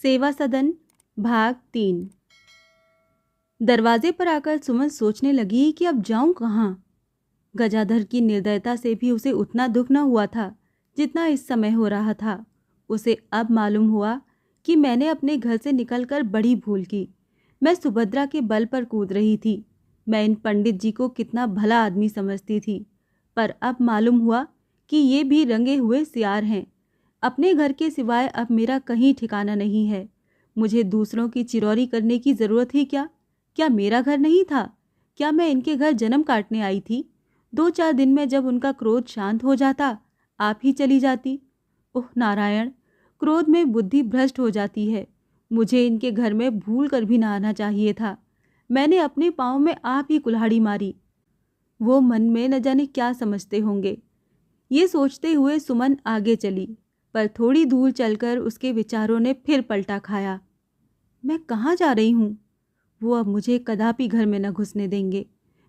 सेवा सदन भाग 3। दरवाजे पर आकर सुमन सोचने लगी कि अब जाऊं कहाँ। गजाधर की निर्दयता से भी उसे उतना दुख न हुआ था जितना इस समय हो रहा था। उसे अब मालूम हुआ कि मैंने अपने घर से निकलकर बड़ी भूल की। मैं सुभद्रा के बल पर कूद रही थी। मैं इन पंडित जी को कितना भला आदमी समझती थी, पर अब मालूम हुआ कि ये भी रंगे हुए सियार हैं। अपने घर के सिवाय अब मेरा कहीं ठिकाना नहीं है। मुझे दूसरों की चिरौरी करने की ज़रूरत ही क्या? क्या मेरा घर नहीं था? क्या मैं इनके घर जन्म काटने आई थी? 2-4 दिन में जब उनका क्रोध शांत हो जाता, आप ही चली जाती। ओह नारायण, क्रोध में बुद्धि भ्रष्ट हो जाती है। मुझे इनके घर में भूल कर भी ना आना चाहिए था। मैंने अपने पाँव में आप ही कुल्हाड़ी मारी। वो मन में न जाने क्या समझते होंगे। ये सोचते हुए सुमन आगे चली, पर थोड़ी दूर चलकर उसके विचारों ने फिर पलटा खाया। मैं कहाँ जा रही हूँ? वो अब मुझे कदापि घर में न घुसने देंगे।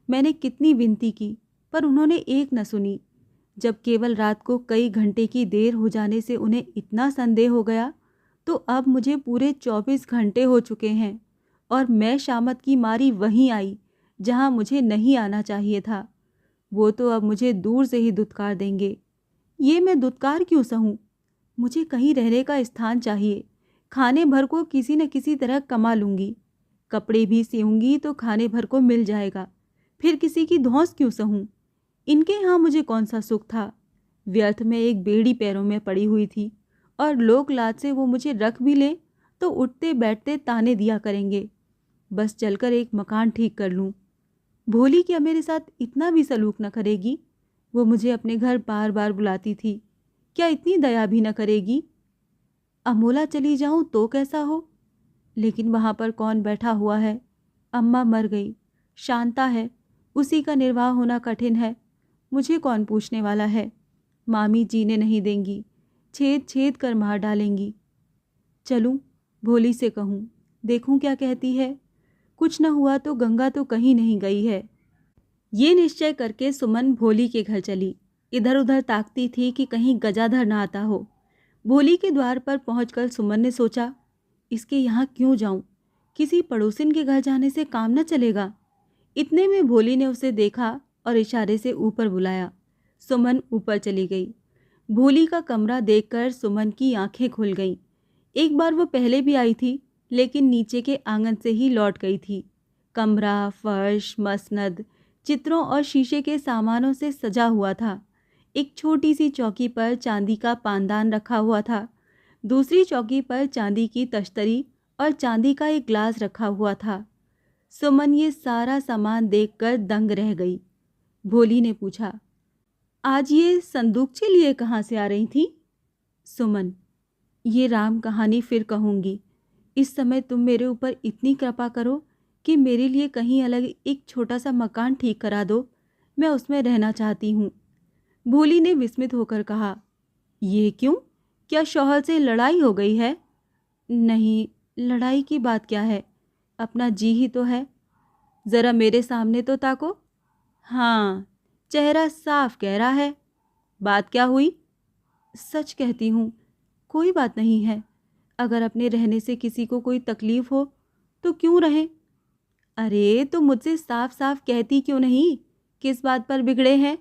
मैंने कितनी विनती की, पर उन्होंने एक न सुनी। जब केवल रात को कई घंटे की देर हो जाने से उन्हें इतना संदेह हो गया, तो अब मुझे पूरे 24 घंटे हो चुके हैं और मैं शामत की मारी वहीं आई जहाँ मुझे नहीं आना चाहिए था। वो तो अब मुझे दूर से ही दुत्कार देंगे। ये मैं दुत्कार क्यों सहूँ? मुझे कहीं रहने का स्थान चाहिए। खाने भर को किसी न किसी तरह कमा लूँगी। कपड़े भी सीऊँगी तो खाने भर को मिल जाएगा। फिर किसी की धौंस क्यों सहूँ? इनके यहाँ मुझे कौन सा सुख था? व्यर्थ में एक बेड़ी पैरों में पड़ी हुई थी, और लोक लाज से वो मुझे रख भी लें तो उठते बैठते ताने दिया करेंगे। बस चलकर एक मकान ठीक कर लूँ। भोली क्या मेरे साथ इतना भी सलूक न करेगी? वो मुझे अपने घर बार बार बुलाती थी, क्या इतनी दया भी न करेगी? अमोला चली जाऊं तो कैसा हो? लेकिन वहां पर कौन बैठा हुआ है? अम्मा मर गई, शांता है, उसी का निर्वाह होना कठिन है। मुझे कौन पूछने वाला है? मामी जीने नहीं देंगी, छेद छेद कर मार डालेंगी। चलूं, भोली से कहूं, देखूं क्या कहती है। कुछ न हुआ तो गंगा तो कहीं नहीं गई है। ये निश्चय करके सुमन भोली के घर चली। इधर उधर ताकती थी कि कहीं गजाधर न आता हो। भोली के द्वार पर पहुंचकर सुमन ने सोचा, इसके यहाँ क्यों जाऊं? किसी पड़ोसिन के घर जाने से काम न चलेगा। इतने में भोली ने उसे देखा और इशारे से ऊपर बुलाया। सुमन ऊपर चली गई। भोली का कमरा देखकर सुमन की आंखें खुल गईं। एक बार वो पहले भी आई थी, लेकिन नीचे के आंगन से ही लौट गई थी। कमरा, फर्श, मसनद, चित्रों और शीशे के सामानों से सजा हुआ था। एक छोटी सी चौकी पर चांदी का पानदान रखा हुआ था। दूसरी चौकी पर चांदी की तश्तरी और चांदी का एक ग्लास रखा हुआ था। सुमन ये सारा सामान देखकर दंग रह गई। भोली ने पूछा, आज ये संदूकचे लिए कहाँ से आ रही थी? सुमन, ये राम कहानी फिर कहूँगी। इस समय तुम मेरे ऊपर इतनी कृपा करो कि मेरे लिए कहीं अलग एक छोटा सा मकान ठीक करा दो। मैं उसमें रहना चाहती हूँ। भोली ने विस्मित होकर कहा, ये क्यों? क्या शौहर से लड़ाई हो गई है? नहीं, लड़ाई की बात क्या है? अपना जी ही तो है। ज़रा मेरे सामने तो ताको। हाँ, चेहरा साफ कह रहा है। बात क्या हुई? सच कहती हूँ, कोई बात नहीं है। अगर अपने रहने से किसी को कोई तकलीफ हो तो क्यों रहें? अरे तो मुझसे साफ साफ कहती क्यों नहीं? किस बात पर बिगड़े हैं?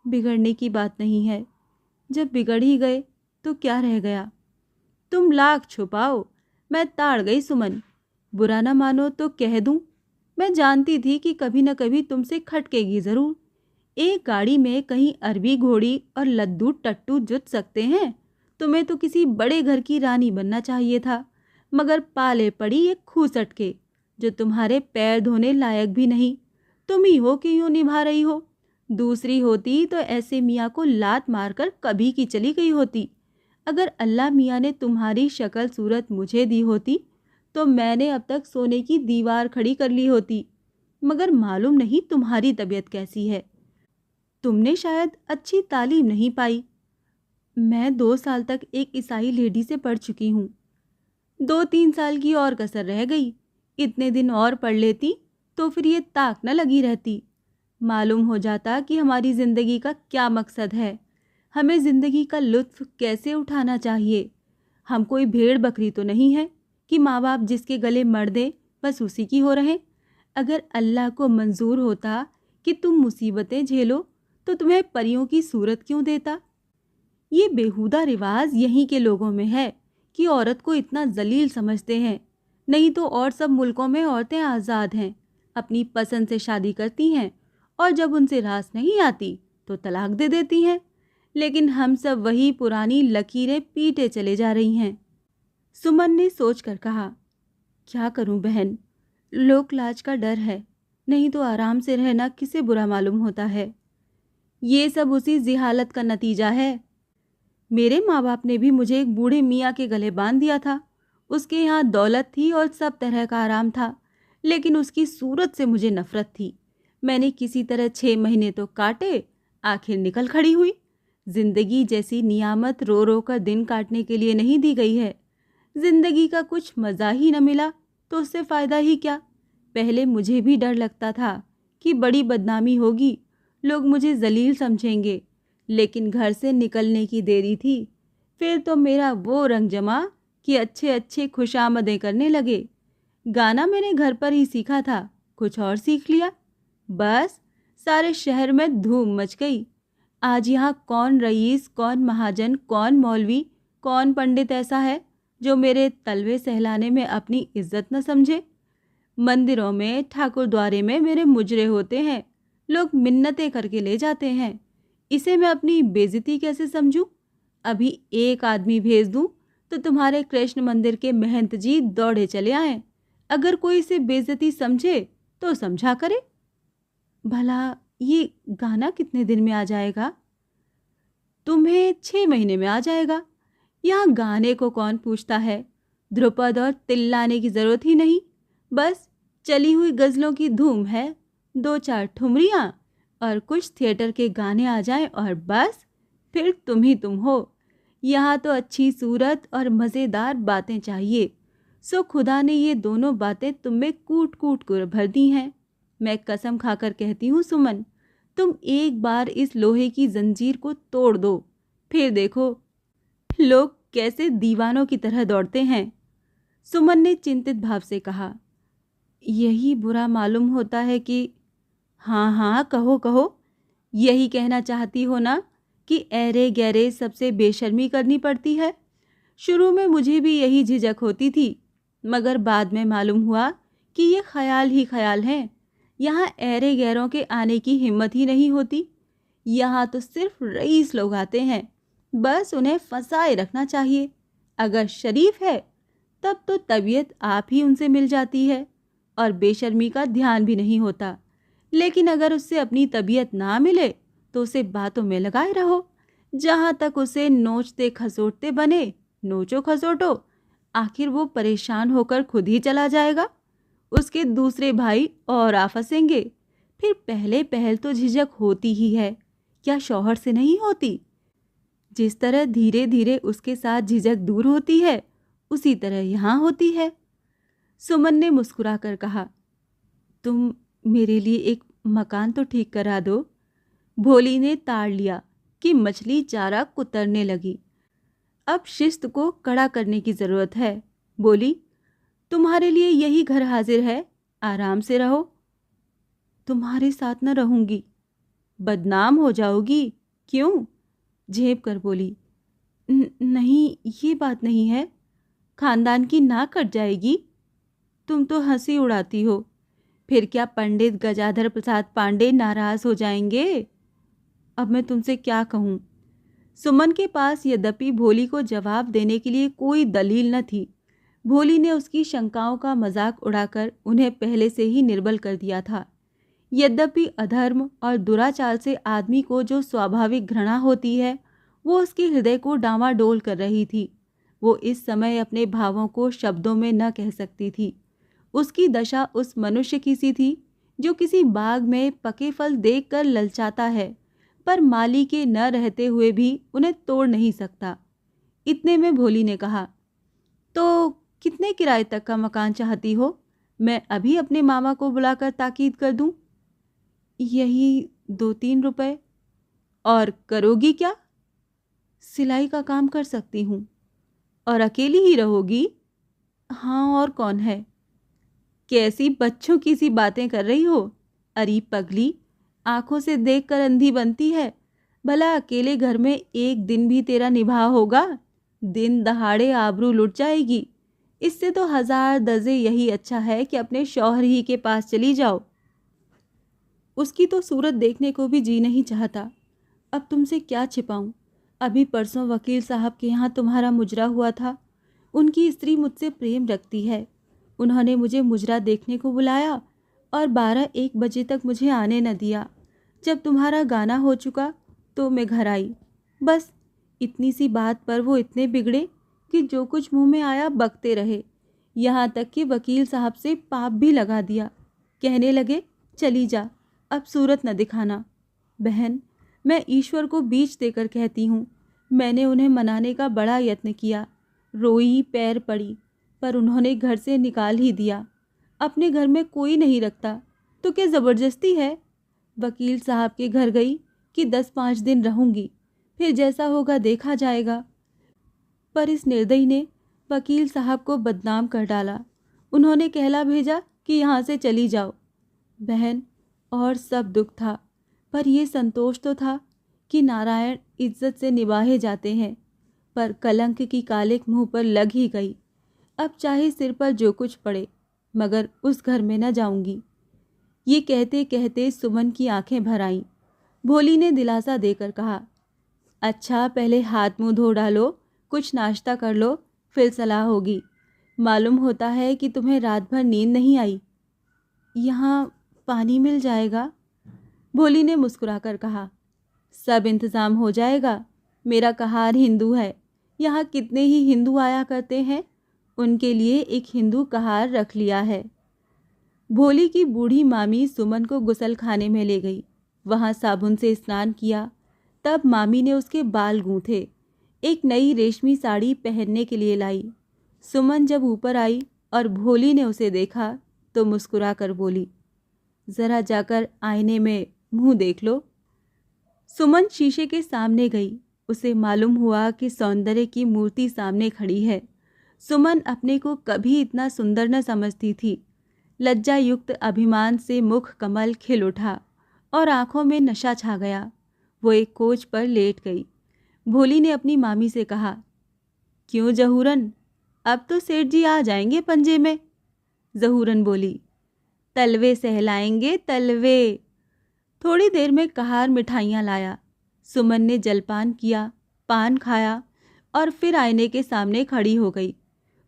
बिगड़ने की बात नहीं है। जब बिगड़ ही गए तो क्या रह गया? तुम लाख छुपाओ, मैं ताड़ गई सुमन। बुरा ना मानो तो कह दूं, मैं जानती थी कि कभी न कभी तुमसे खटकेगी ज़रूर। एक गाड़ी में कहीं अरबी घोड़ी और लद्दू टट्टू जुट सकते हैं। तुम्हें तो किसी बड़े घर की रानी बनना चाहिए था, मगर पाले पड़ी एक खूसट के, जो तुम्हारे पैर धोने लायक भी नहीं। तुम ही हो कि यूँ निभा रही हो। दूसरी होती तो ऐसे मियाँ को लात मारकर कभी की चली गई होती। अगर अल्लाह मियाँ ने तुम्हारी शक्ल सूरत मुझे दी होती तो मैंने अब तक सोने की दीवार खड़ी कर ली होती। मगर मालूम नहीं तुम्हारी तबीयत कैसी है। तुमने शायद अच्छी तालीम नहीं पाई। मैं 2 साल तक एक ईसाई लेडी से पढ़ चुकी हूँ। 2-3 साल की और कसर रह गई। इतने दिन और पढ़ लेती तो फिर ये ताक न लगी रहती। मालूम हो जाता कि हमारी ज़िंदगी का क्या मकसद है, हमें ज़िंदगी का लुत्फ़ कैसे उठाना चाहिए। हम कोई भेड़ बकरी तो नहीं है कि माँ बाप जिसके गले मर दे बस उसी की हो रहे। अगर अल्लाह को मंजूर होता कि तुम मुसीबतें झेलो तो तुम्हें परियों की सूरत क्यों देता। ये बेहुदा रिवाज यहीं के लोगों में है कि औरत को इतना जलील समझते हैं। नहीं तो और सब मुल्कों में औरतें आज़ाद हैं, अपनी पसंद से शादी करती हैं और जब उनसे रास नहीं आती तो तलाक दे देती हैं। लेकिन हम सब वही पुरानी लकीरें पीटे चले जा रही हैं। सुमन ने सोचकर कहा, क्या करूं बहन, लोक लाज का डर है, नहीं तो आराम से रहना किसे बुरा मालूम होता है। ये सब उसी जिहालत का नतीजा है। मेरे माँ बाप ने भी मुझे एक बूढ़े मियाँ के गले बांध दिया था। उसके यहाँ दौलत थी और सब तरह का आराम था, लेकिन उसकी सूरत से मुझे नफरत थी। मैंने किसी तरह 6 महीने तो काटे, आखिर निकल खड़ी हुई। जिंदगी जैसी नियामत रो रो कर दिन काटने के लिए नहीं दी गई है। जिंदगी का कुछ मज़ा ही न मिला तो उससे फ़ायदा ही क्या। पहले मुझे भी डर लगता था कि बड़ी बदनामी होगी, लोग मुझे जलील समझेंगे, लेकिन घर से निकलने की देरी थी। फिर तो मेरा वो रंग जमा कि अच्छे अच्छे खुशामदें करने लगे। गाना मैंने घर पर ही सीखा था, कुछ और सीख लिया, बस सारे शहर में धूम मच गई। आज यहाँ कौन रईस, कौन महाजन, कौन मौलवी, कौन पंडित ऐसा है जो मेरे तलवे सहलाने में अपनी इज्जत न समझे। मंदिरों में, ठाकुर द्वारे में मेरे मुजरे होते हैं, लोग मिन्नतें करके ले जाते हैं। इसे मैं अपनी बेइज्जती कैसे समझूं? अभी एक आदमी भेज दूं तो तुम्हारे कृष्ण मंदिर के महंत जी दौड़े चले आए। अगर कोई इसे बेइज्जती समझे तो समझा करे। भला ये गाना कितने दिन में आ जाएगा? तुम्हें 6 महीने में आ जाएगा। यहाँ गाने को कौन पूछता है, ध्रुपद और तिल्लाने की जरूरत ही नहीं, बस चली हुई गजलों की धूम है। 2-4 ठुमरियाँ और कुछ थिएटर के गाने आ जाएं और बस फिर तुम ही तुम हो। यहाँ तो अच्छी सूरत और मज़ेदार बातें चाहिए। सो खुदा ने ये दोनों बातें तुम में कूट कूट कर भर दी हैं। मैं कसम खाकर कहती हूँ सुमन, तुम एक बार इस लोहे की जंजीर को तोड़ दो, फिर देखो लोग कैसे दीवानों की तरह दौड़ते हैं। सुमन ने चिंतित भाव से कहा, यही बुरा मालूम होता है कि हाँ हाँ कहो कहो, यही कहना चाहती हो ना कि ऐरे गैरे सबसे बेशर्मी करनी पड़ती है। शुरू में मुझे भी यही झिझक होती थी, मगर बाद में मालूम हुआ कि ये ख्याल ही ख्याल हैं। यहाँ ऐरे गैरों के आने की हिम्मत ही नहीं होती। यहाँ तो सिर्फ रईस लोग आते हैं, बस उन्हें फंसाए रखना चाहिए। अगर शरीफ है तब तो तबीयत आप ही उनसे मिल जाती है और बेशर्मी का ध्यान भी नहीं होता। लेकिन अगर उससे अपनी तबीयत ना मिले तो उसे बातों में लगाए रहो, जहाँ तक उसे नोचते खसोटते बने नोचो खसोटो, आखिर वो परेशान होकर खुद ही चला जाएगा। उसके दूसरे भाई और आ फंसेंगे। फिर पहले पहल तो झिझक होती ही है, क्या शौहर से नहीं होती? जिस तरह धीरे धीरे उसके साथ झिझक दूर होती है, उसी तरह यहाँ होती है। सुमन ने मुस्कुराकर कहा, तुम मेरे लिए एक मकान तो ठीक करा दो। भोली ने ताड़ लिया कि मछली चारा कुतरने लगी। अब शिस्त को कड़ा करने की ज़रूरत है। बोली, तुम्हारे लिए यही घर हाजिर है, आराम से रहो। तुम्हारे साथ न रहूंगी, बदनाम हो जाओगी। क्यों? झेप कर बोली, नहीं ये बात नहीं है, खानदान की नाक कट जाएगी। तुम तो हंसी उड़ाती हो, फिर क्या पंडित गजाधर प्रसाद पांडे नाराज हो जाएंगे? अब मैं तुमसे क्या कहूँ? सुमन के पास यद्यपि भोली को जवाब देने के लिए कोई दलील न थी। भोली ने उसकी शंकाओं का मजाक उड़ाकर उन्हें पहले से ही निर्बल कर दिया था। यद्यपि अधर्म और दुराचार से आदमी को जो स्वाभाविक घृणा होती है, वो उसके हृदय को डामाडोल कर रही थी। वो इस समय अपने भावों को शब्दों में न कह सकती थी। उसकी दशा उस मनुष्य की सी थी जो किसी बाग में पके फल देखकर ललचाता है, पर माली के न रहते हुए भी उन्हें तोड़ नहीं सकता। इतने में भोली ने कहा, तो कितने किराए तक का मकान चाहती हो? मैं अभी अपने मामा को बुलाकर ताकीद कर दूं। यही 2-3 रुपए। और करोगी क्या? सिलाई का काम कर सकती हूँ। और अकेली ही रहोगी? हाँ, और कौन है? कैसी बच्चों की सी बातें कर रही हो? अरे पगली, आंखों से देखकर अंधी बनती है। भला अकेले घर में एक दिन भी तेरा निभाव होगा? दिन दहाड़े आबरू लुट जाएगी। इससे तो 1000 दर्जे यही अच्छा है कि अपने शौहर ही के पास चली जाओ। उसकी तो सूरत देखने को भी जी नहीं चाहता। अब तुमसे क्या छिपाऊं? अभी परसों वकील साहब के यहाँ तुम्हारा मुजरा हुआ था। उनकी स्त्री मुझसे प्रेम रखती है। उन्होंने मुझे मुजरा देखने को बुलाया और 12-1 बजे तक मुझे आने न दिया। जब तुम्हारा गाना हो चुका तो मैं घर आई। बस इतनी सी बात पर वो इतने बिगड़े कि जो कुछ मुंह में आया बकते रहे। यहाँ तक कि वकील साहब से पाप भी लगा दिया। कहने लगे, चली जा, अब सूरत न दिखाना। बहन, मैं ईश्वर को बीच देकर कहती हूँ, मैंने उन्हें मनाने का बड़ा यत्न किया। रोई, पैर पड़ी, पर उन्होंने घर से निकाल ही दिया। अपने घर में कोई नहीं रखता तो क्या ज़बरदस्ती है? वकील साहब के घर गई कि 10-5 दिन रहूँगी, फिर जैसा होगा देखा जाएगा। पर इस निर्दयी ने वकील साहब को बदनाम कर डाला। उन्होंने कहला भेजा कि यहाँ से चली जाओ। बहन, और सब दुख था, पर यह संतोष तो था कि नारायण इज्जत से निभाए जाते हैं। पर कलंक की कालिक मुंह पर लग ही गई। अब चाहे सिर पर जो कुछ पड़े, मगर उस घर में न जाऊंगी। ये कहते कहते सुमन की आंखें भर आईं। भोली ने दिलासा देकर कहा, अच्छा पहले हाथ मुंह धो डालो, कुछ नाश्ता कर लो, फिर सलाह होगी। मालूम होता है कि तुम्हें रात भर नींद नहीं आई। यहाँ पानी मिल जाएगा? भोली ने मुस्कुराकर कहा, सब इंतज़ाम हो जाएगा। मेरा कहार हिंदू है। यहाँ कितने ही हिंदू आया करते हैं, उनके लिए एक हिंदू कहार रख लिया है। भोली की बूढ़ी मामी सुमन को गुसल खाने में ले गई। वहाँ साबुन से स्नान किया। तब मामी ने उसके बाल गूंथे। एक नई रेशमी साड़ी पहनने के लिए लाई। सुमन जब ऊपर आई और भोली ने उसे देखा तो मुस्कुरा कर बोली, ज़रा जाकर आईने में मुंह देख लो। सुमन शीशे के सामने गई। उसे मालूम हुआ कि सौंदर्य की मूर्ति सामने खड़ी है। सुमन अपने को कभी इतना सुंदर न समझती थी। लज्जा युक्त अभिमान से मुख कमल खिल उठा और आंखों में नशा छा गया। वो एक कोच पर लेट गई। भोली ने अपनी मामी से कहा, क्यों जहूरन, अब तो सेठ जी आ जाएंगे पंजे में। जहूरन बोली, तलवे सहलाएंगे तलवे। थोड़ी देर में कहार मिठाइयाँ लाया। सुमन ने जलपान किया, पान खाया और फिर आईने के सामने खड़ी हो गई।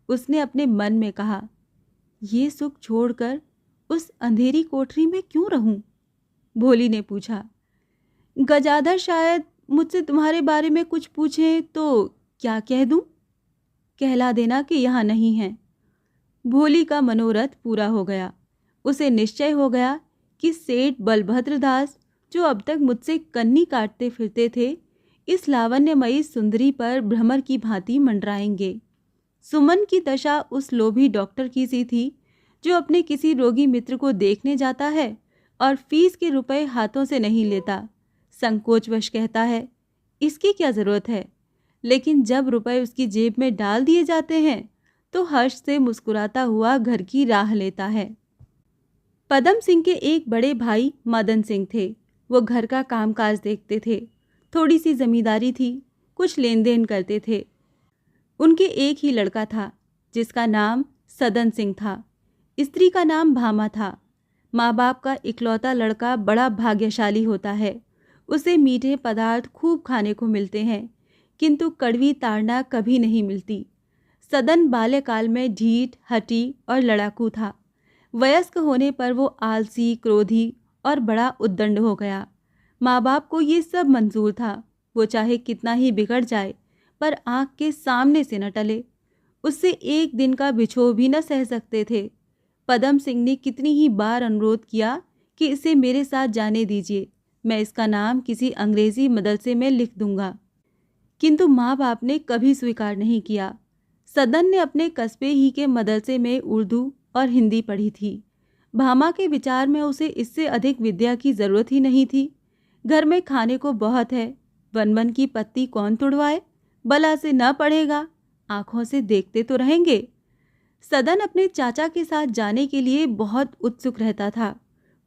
उसने अपने मन में कहा, ये सुख छोड़कर उस अंधेरी कोठरी में क्यों रहूं? भोली ने पूछा, गजाधर शायद मुझसे तुम्हारे बारे में कुछ पूछे तो क्या कह दूं? कहला देना कि यहाँ नहीं है। भोली का मनोरथ पूरा हो गया। उसे निश्चय हो गया कि सेठ बलभद्र दास, जो अब तक मुझसे कन्नी काटते फिरते थे, इस लावण्यमयी सुंदरी पर भ्रमर की भांति मंडराएंगे। सुमन की दशा उस लोभी डॉक्टर की सी थी जो अपने किसी रोगी मित्र को देखने जाता है और फीस के रुपए हाथों से नहीं लेता। संकोचवश कहता है, इसकी क्या ज़रूरत है, लेकिन जब रुपए उसकी जेब में डाल दिए जाते हैं तो हर्ष से मुस्कुराता हुआ घर की राह लेता है। पदम सिंह के एक बड़े भाई मदन सिंह थे। वो घर का कामकाज देखते थे। थोड़ी सी जमींदारी थी, कुछ लेन देन करते थे। उनके एक ही लड़का था जिसका नाम सदन सिंह था। स्त्री का नाम भामा था। माँ बाप का इकलौता लड़का बड़ा भाग्यशाली होता है। उसे मीठे पदार्थ खूब खाने को मिलते हैं, किंतु कड़वी ताड़ना कभी नहीं मिलती। सदन बाल्यकाल में ढीठ, हठी और लड़ाकू था। वयस्क होने पर वो आलसी, क्रोधी और बड़ा उद्दंड हो गया। माँ बाप को ये सब मंजूर था। वो चाहे कितना ही बिगड़ जाए, पर आँख के सामने से न टले। उससे एक दिन का बिछोह भी न सह सकते थे। पदम सिंह ने कितनी ही बार अनुरोध किया कि इसे मेरे साथ जाने दीजिए, मैं इसका नाम किसी अंग्रेजी मदरसे में लिख दूंगा, किंतु माँ बाप ने कभी स्वीकार नहीं किया। सदन ने अपने कस्बे ही के मदरसे में उर्दू और हिंदी पढ़ी थी। भामा के विचार में उसे इससे अधिक विद्या की ज़रूरत ही नहीं थी। घर में खाने को बहुत है, वन वन की पत्ती कौन तुड़वाए, बला से न पढ़ेगा आंखों से देखते तो रहेंगे। सदन अपने चाचा के साथ जाने के लिए बहुत उत्सुक रहता था।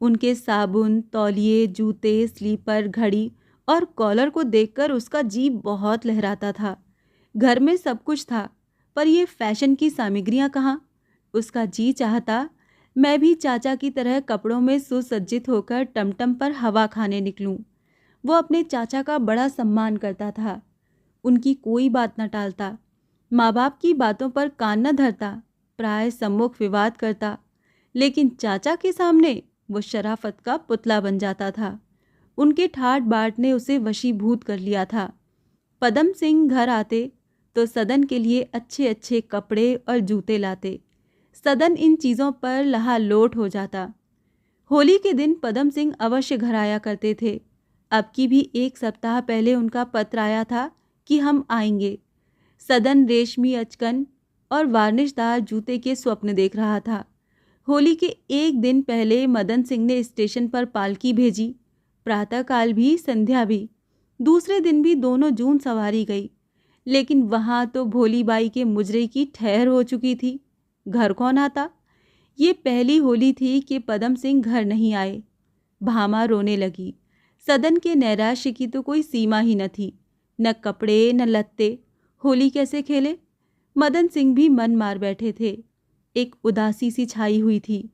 उनके साबुन, तौलिए, जूते, स्लीपर, घड़ी और कॉलर को देखकर उसका जी बहुत लहराता था। घर में सब कुछ था, पर ये फैशन की सामग्रियां कहाँ? उसका जी चाहता मैं भी चाचा की तरह कपड़ों में सुसज्जित होकर टमटम पर हवा खाने निकलूं। वो अपने चाचा का बड़ा सम्मान करता था, उनकी कोई बात न टालता, माँ बाप की बातों पर कान न धरता, प्राय सम्मुख विवाद करता, लेकिन चाचा के सामने वो शराफत का पुतला बन जाता था। उनके ठाट बाट ने उसे वशीभूत कर लिया था। पदम सिंह घर आते तो सदन के लिए अच्छे अच्छे कपड़े और जूते लाते। सदन इन चीज़ों पर लहालोट हो जाता। होली के दिन पदम सिंह अवश्य घर आया करते थे। अब की भी 1 सप्ताह पहले उनका पत्र आया था कि हम आएंगे। सदन रेशमी अचकन और वार्निशदार जूते के स्वप्न देख रहा था। होली के 1 दिन पहले मदन सिंह ने स्टेशन पर पालकी भेजी। प्रातःकाल भी, संध्या भी। दूसरे दिन भी दोनों जून सवारी गई, लेकिन वहां तो भोलीबाई के मुजरे की ठहर हो चुकी थी। घर कौन आता? ये पहली होली थी कि पदम सिंह घर नहीं आए। भामा रोने लगी। सदन के नैराश्य की तो कोई सीमा ही न थी। न कपड़े न लत्ते, होली कैसे खेले? मदन सिंह भी मन मार बैठे थे। एक उदासी सी छाई हुई थी।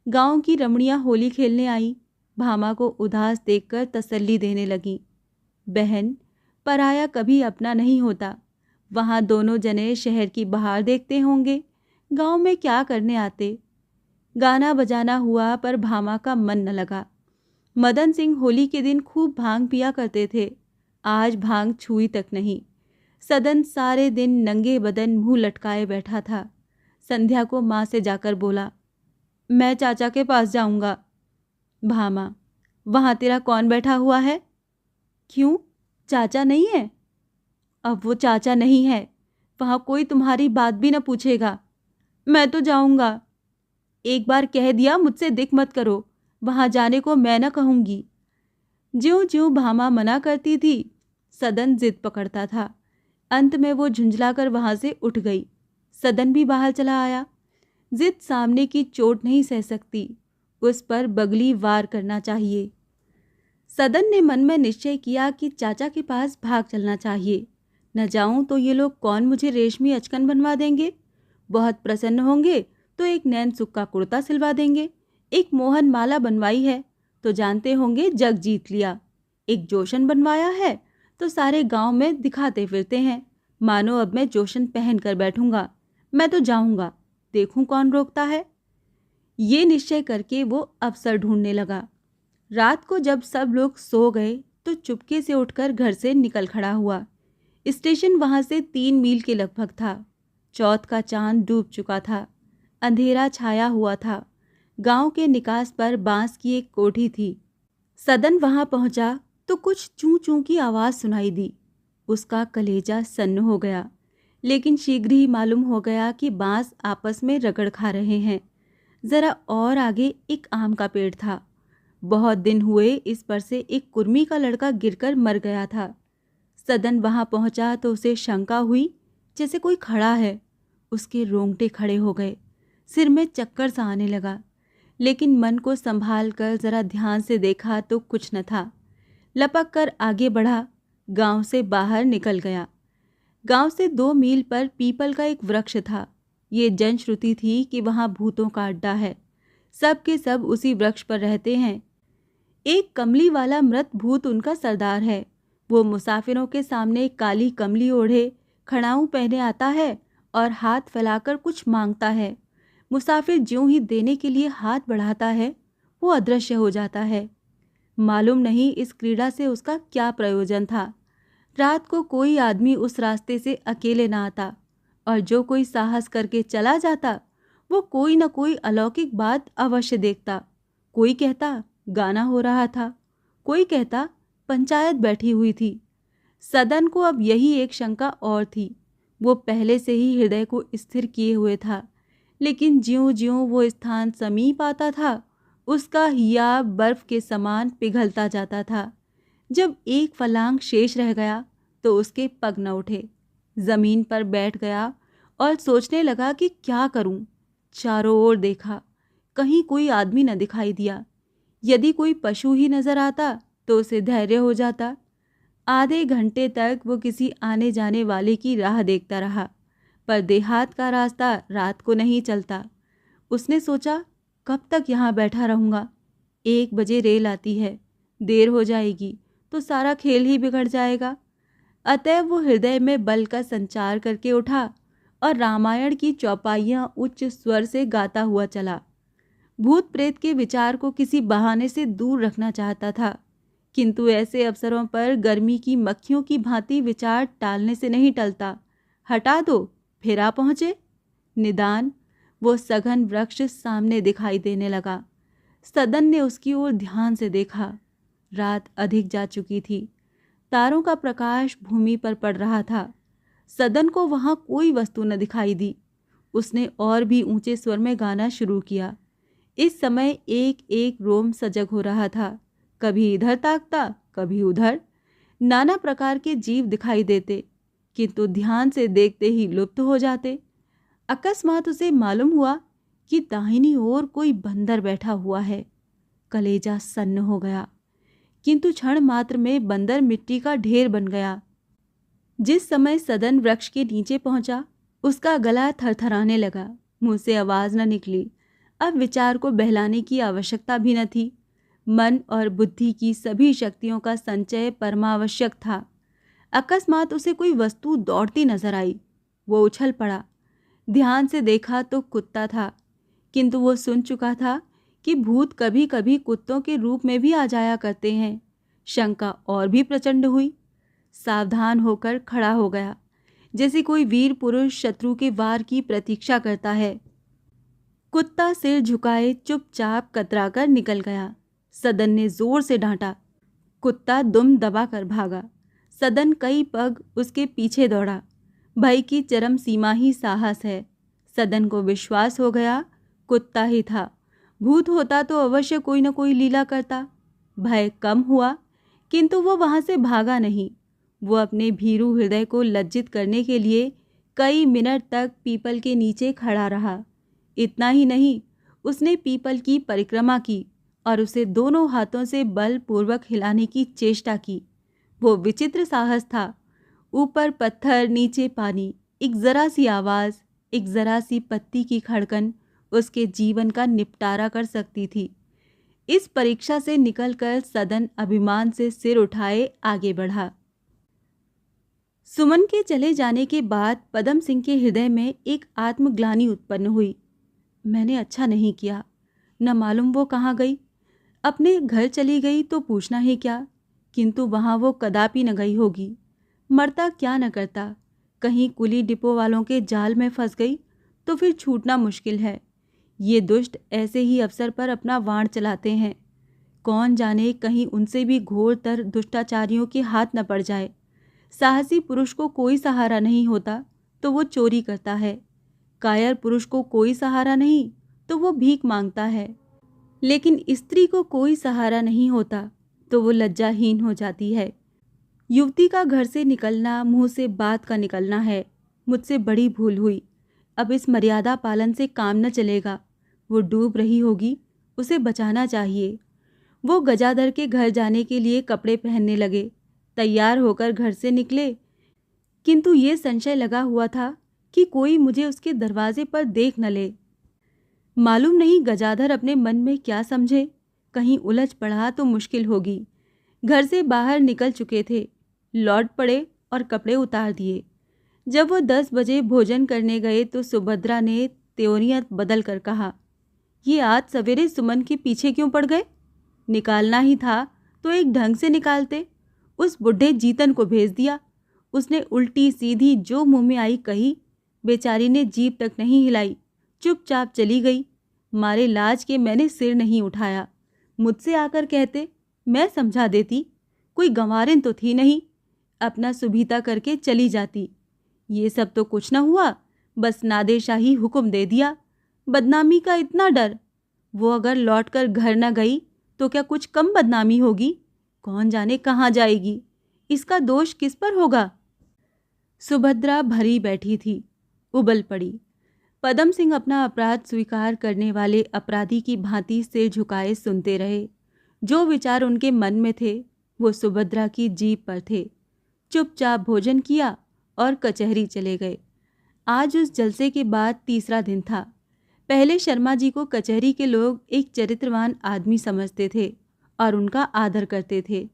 गांव की रमणियां होली खेलने आई। भामा को उदास देखकर तसल्ली देने लगी। बहन, पराया कभी अपना नहीं होता। वहां दोनों जने शहर की बहार देखते होंगे, गांव में क्या करने आते। गाना बजाना हुआ पर भामा का मन न लगा। मदन सिंह होली के दिन खूब भांग पिया करते थे। आज भांग छुई तक नहीं। सदन सारे दिन नंगे बदन मुंह लटकाए बैठा था। संध्या को माँ से जाकर बोला, मैं चाचा के पास जाऊंगा। भामा, वहां तेरा कौन बैठा हुआ है? क्यों, चाचा नहीं है? अब वो चाचा नहीं है, वहां कोई तुम्हारी बात भी न पूछेगा। मैं तो जाऊंगा। एक बार कह दिया, मुझसे दिक मत करो। वहां जाने को मैं न कहूंगी। ज्यों ज्यों भामा मना करती थी, सदन जिद पकड़ता था। अंत में वो झुंझलाकर वहां से उठ गई। सदन भी बाहर चला आया। जिद सामने की चोट नहीं सह सकती, उस पर बगली वार करना चाहिए। सदन ने मन में निश्चय किया कि चाचा के पास भाग चलना चाहिए। न जाऊं तो ये लोग कौन मुझे रेशमी अचकन बनवा देंगे। बहुत प्रसन्न होंगे तो एक नैन सुख का कुर्ता सिलवा देंगे। एक मोहन माला बनवाई है तो जानते होंगे जग जीत लिया। एक जोशन बनवाया है तो सारे गांव में दिखाते फिरते हैं, मानो अब मैं जोशन पहन कर बैठूंगा। मैं तो जाऊंगा, देखूं कौन रोकता है। ये निश्चय करके वो अवसर ढूंढने लगा। रात को जब सब लोग सो गए तो चुपके से उठकर घर से निकल खड़ा हुआ। स्टेशन वहां से 3 मील के लगभग था। चौथ का चांद डूब चुका था। अंधेरा छाया हुआ था। गांव के निकास पर बांस की एक कोठी थी। सदन वहां पहुंचा तो कुछ चूं चूं की आवाज़ सुनाई दी। उसका कलेजा सन्न हो गया, लेकिन शीघ्र ही मालूम हो गया कि बांस आपस में रगड़ खा रहे हैं। ज़रा और आगे एक आम का पेड़ था। बहुत दिन हुए इस पर से एक कुर्मी का लड़का गिरकर मर गया था। सदन वहां पहुंचा तो उसे शंका हुई जैसे कोई खड़ा है। उसके रोंगटे खड़े हो गए, सिर में चक्कर सा आने लगा, लेकिन मन को संभाल कर जरा ध्यान से देखा तो कुछ न था। लपक कर आगे बढ़ा, गांव से बाहर निकल गया। गांव से 2 मील पर पीपल का एक वृक्ष था। ये जनश्रुति थी कि वहां भूतों का अड्डा है। सब के सब उसी वृक्ष पर रहते हैं। एक कमली वाला मृत भूत उनका सरदार है। वो मुसाफिरों के सामने काली कमली ओढ़े, खड़ाऊं पहने आता है और हाथ फैलाकर कुछ मांगता है। मुसाफिर ज्यों ही देने के लिए हाथ बढ़ाता है, वो अदृश्य हो जाता है। मालूम नहीं इस क्रीड़ा से उसका क्या प्रयोजन था। रात को कोई आदमी उस रास्ते से अकेले ना आता, और जो कोई साहस करके चला जाता वो कोई न कोई अलौकिक बात अवश्य देखता। कोई कहता गाना हो रहा था, कोई कहता पंचायत बैठी हुई थी। सदन को अब यही एक शंका और थी। वो पहले से ही हृदय को स्थिर किए हुए था, लेकिन ज्यों ज्यों वो स्थान समीप आता था, उसका हिया बर्फ के समान पिघलता जाता था। जब एक फलांग शेष रह गया तो उसके पग न उठे। जमीन पर बैठ गया और सोचने लगा कि क्या करूं। चारों ओर देखा, कहीं कोई आदमी न दिखाई दिया। यदि कोई पशु ही नजर आता तो उसे धैर्य हो जाता। आधे घंटे तक वो किसी आने जाने वाले की राह देखता रहा, पर देहात का रास्ता रात को नहीं चलता। उसने सोचा, कब तक यहाँ बैठा रहूँगा? 1 बजे रेल आती है, देर हो जाएगी तो सारा खेल ही बिगड़ जाएगा। अतएव वो हृदय में बल का संचार करके उठा और रामायण की चौपाइयाँ उच्च स्वर से गाता हुआ चला। भूत प्रेत के विचार को किसी बहाने से दूर रखना चाहता था, किंतु ऐसे अवसरों पर गर्मी की मक्खियों की भांति विचार टालने से नहीं टलता। हटा दो, फिर आ पहुँचे। निदान वो सघन वृक्ष सामने दिखाई देने लगा। सदन ने उसकी ओर ध्यान से देखा। रात अधिक जा चुकी थी। तारों का प्रकाश भूमि पर पड़ रहा था। सदन को वहां कोई वस्तु न दिखाई दी। उसने और भी ऊंचे स्वर में गाना शुरू किया। इस समय एक एक रोम सजग हो रहा था। कभी इधर ताकता, कभी उधर। नाना प्रकार के जीव दिखाई देते, किंतु ध्यान से देखते ही लुप्त हो जाते। अकस्मात उसे मालूम हुआ कि दाहिनी ओर कोई बंदर बैठा हुआ है। कलेजा सन्न हो गया, किंतु क्षण मात्र में बंदर मिट्टी का ढेर बन गया। जिस समय सदन वृक्ष के नीचे पहुंचा, उसका गला थरथराने लगा। मुंह से आवाज न निकली। अब विचार को बहलाने की आवश्यकता भी न थी। मन और बुद्धि की सभी शक्तियों का संचय परमावश्यक था। अकस्मात उसे कोई वस्तु दौड़ती नजर आई। वो उछल पड़ा। ध्यान से देखा तो कुत्ता था, किंतु वो सुन चुका था कि भूत कभी कभी कुत्तों के रूप में भी आ जाया करते हैं। शंका और भी प्रचंड हुई। सावधान होकर खड़ा हो गया, जैसे कोई वीर पुरुष शत्रु के वार की प्रतीक्षा करता है। कुत्ता सिर झुकाए चुपचाप कतराकर निकल गया। सदन ने जोर से डांटा। कुत्ता दुम दबाकर भागा। सदन कई पग उसके पीछे दौड़ा। भय की चरम सीमा ही साहस है। सदन को विश्वास हो गया कुत्ता ही था। भूत होता तो अवश्य कोई न कोई लीला करता। भय कम हुआ, किंतु वो वहां से भागा नहीं। वो अपने भीरू हृदय को लज्जित करने के लिए कई मिनट तक पीपल के नीचे खड़ा रहा। इतना ही नहीं, उसने पीपल की परिक्रमा की और उसे दोनों हाथों से बलपूर्वक हिलाने की चेष्टा की। वो विचित्र साहस था। ऊपर पत्थर, नीचे पानी, एक जरा सी आवाज, एक जरा सी पत्ती की खड़कन उसके जीवन का निपटारा कर सकती थी। इस परीक्षा से निकलकर सदन अभिमान से सिर उठाए आगे बढ़ा। सुमन के चले जाने के बाद पदम सिंह के हृदय में एक आत्मग्लानि उत्पन्न हुई। मैंने अच्छा नहीं किया। न मालूम वो कहाँ गई। अपने घर चली गई तो पूछना ही क्या, किंतु वहाँ वो कदापि न गई होगी। मरता क्या न करता। कहीं कुली डिपो वालों के जाल में फंस गई तो फिर छूटना मुश्किल है। ये दुष्ट ऐसे ही अवसर पर अपना वाण चलाते हैं। कौन जाने कहीं उनसे भी घोरतर दुष्टाचारियों के हाथ न पड़ जाए। साहसी पुरुष को कोई सहारा नहीं होता तो वो चोरी करता है। कायर पुरुष को कोई सहारा नहीं तो वो भीख मांगता है। लेकिन स्त्री को कोई सहारा नहीं होता तो वो लज्जाहीन हो जाती है। युवती का घर से निकलना मुंह से बात का निकलना है। मुझसे बड़ी भूल हुई। अब इस मर्यादा पालन से काम न चलेगा। वो डूब रही होगी, उसे बचाना चाहिए। वो गजाधर के घर जाने के लिए कपड़े पहनने लगे। तैयार होकर घर से निकले, किंतु ये संशय लगा हुआ था कि कोई मुझे उसके दरवाजे पर देख न ले। मालूम नहीं गजाधर अपने मन में क्या समझे। कहीं उलझ पड़ा तो मुश्किल होगी। घर से बाहर निकल चुके थे, लौट पड़े और कपड़े उतार दिए। जब वो 10 बजे भोजन करने गए तो सुभद्रा ने त्योरियत बदल कर कहा, ये आज सवेरे सुमन के पीछे क्यों पड़ गए? निकालना ही था तो एक ढंग से निकालते। उस बुढ़े जीतन को भेज दिया। उसने उल्टी सीधी जो मुंह में आई कही। बेचारी ने जीभ तक नहीं हिलाई, चुपचाप चली गई। मारे लाज के मैंने सिर नहीं उठाया। मुझसे आकर कहते, मैं समझा देती। कोई गंवारिन तो थी नहीं, अपना सुभीता करके चली जाती। ये सब तो कुछ न हुआ, बस नादेशाही हुक्म दे दिया। बदनामी का इतना डर। वो अगर लौटकर घर न गई तो क्या कुछ कम बदनामी होगी? कौन जाने कहाँ जाएगी। इसका दोष किस पर होगा? सुभद्रा भरी बैठी थी, उबल पड़ी। पदम सिंह अपना अपराध स्वीकार करने वाले अपराधी की भांति सिर झुकाए सुनते रहे। जो विचार उनके मन में थे वो सुभद्रा की जीभ पर थे। चुपचाप भोजन किया और कचहरी चले गए। आज उस जलसे के बाद तीसरा दिन था। पहले शर्मा जी को कचहरी के लोग एक चरित्रवान आदमी समझते थे और उनका आदर करते थे,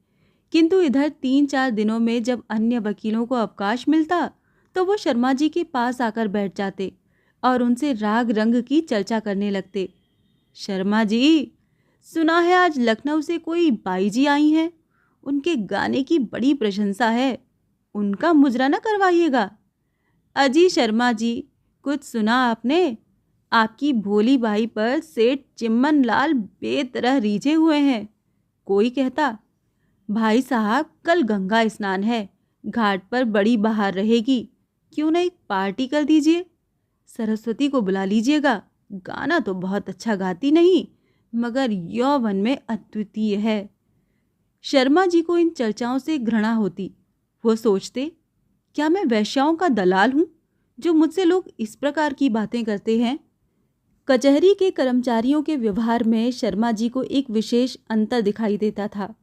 किंतु इधर 3-4 दिनों में जब अन्य वकीलों को अवकाश मिलता तो वो शर्मा जी के पास आकर बैठ जाते और उनसे राग रंग की चर्चा करने लगते। शर्मा जी, सुना है आज लखनऊ से कोई बाई जी आई हैं, उनके गाने की बड़ी प्रशंसा है, उनका मुजरा न करवाइएगा। अजी शर्मा जी, कुछ सुना आपने? आपकी भोली बाई पर सेठ चिम्मन लाल बेतरह रीझे हुए हैं। कोई कहता, भाई साहब कल गंगा स्नान है, घाट पर बड़ी बहार रहेगी, क्यों न एक पार्टी कर दीजिए। सरस्वती को बुला लीजिएगा, गाना तो बहुत अच्छा गाती नहीं मगर यौवन में अद्वितीय है। शर्मा जी को इन चर्चाओं से घृणा होती। वो सोचते, क्या मैं वेश्याओं का दलाल हूँ जो मुझसे लोग इस प्रकार की बातें करते हैं। कचहरी के कर्मचारियों के व्यवहार में शर्मा जी को एक विशेष अंतर दिखाई देता था।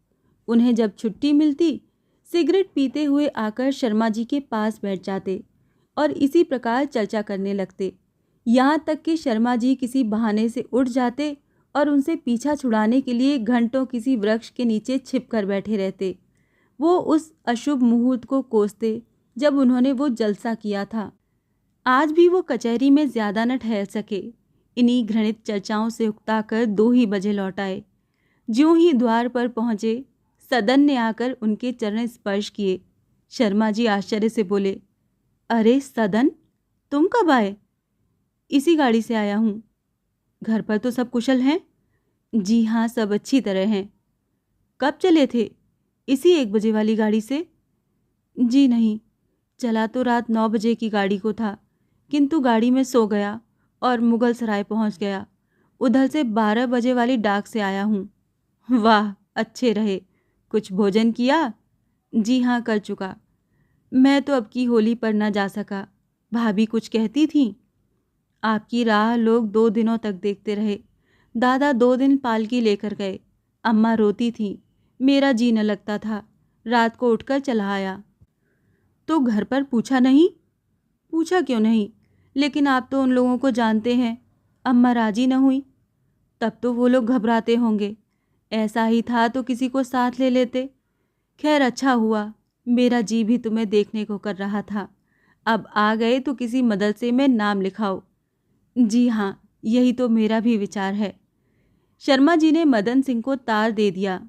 उन्हें जब छुट्टी मिलती, सिगरेट पीते हुए आकर शर्मा जी के पास बैठ जाते और इसी प्रकार चर्चा करने लगते। यहाँ तक कि शर्मा जी किसी बहाने से उठ जाते और उनसे पीछा छुड़ाने के लिए घंटों किसी वृक्ष के नीचे छिपकर बैठे रहते। वो उस अशुभ मुहूर्त को कोसते जब उन्होंने वो जलसा किया था। आज भी वो कचहरी में ज़्यादा न ठहर सके। इन्हीं घृणित चर्चाओं से उकताकर 2 ही बजे लौट आए। ज्यों ही द्वार पर पहुँचे, सदन ने आकर उनके चरण स्पर्श किए। शर्मा जी आश्चर्य से बोले, अरे सदन, तुम कब आए? इसी गाड़ी से आया हूँ। घर पर तो सब कुशल हैं? जी हाँ, सब अच्छी तरह हैं। कब चले थे? इसी 1 बजे वाली गाड़ी से? जी नहीं, चला तो रात 9 बजे की गाड़ी को था, किंतु गाड़ी में सो गया और मुगल सराय पहुंच गया। उधर से 12 बजे वाली डाक से आया हूँ। वाह, अच्छे रहे। कुछ भोजन किया? जी हाँ, कर चुका। मैं तो अब की होली पर न जा सका। भाभी कुछ कहती थीं। आपकी राह लोग 2 दिनों तक देखते रहे। दादा 2 दिन पालकी लेकर गए। अम्मा रोती थी। मेरा जी न लगता था। रात को उठकर चला आया। तो घर पर पूछा नहीं? पूछा क्यों नहीं, लेकिन आप तो उन लोगों को जानते हैं। अम्मा राजी न हुई। तब तो वो लोग घबराते होंगे। ऐसा ही था तो किसी को साथ ले लेते। खैर अच्छा हुआ, मेरा जी भी तुम्हें देखने को कर रहा था। अब आ गए तो किसी मदरसे में नाम लिखाओ। जी हाँ, यही तो मेरा भी विचार है। शर्मा जी ने मदन सिंह को तार दे दिया।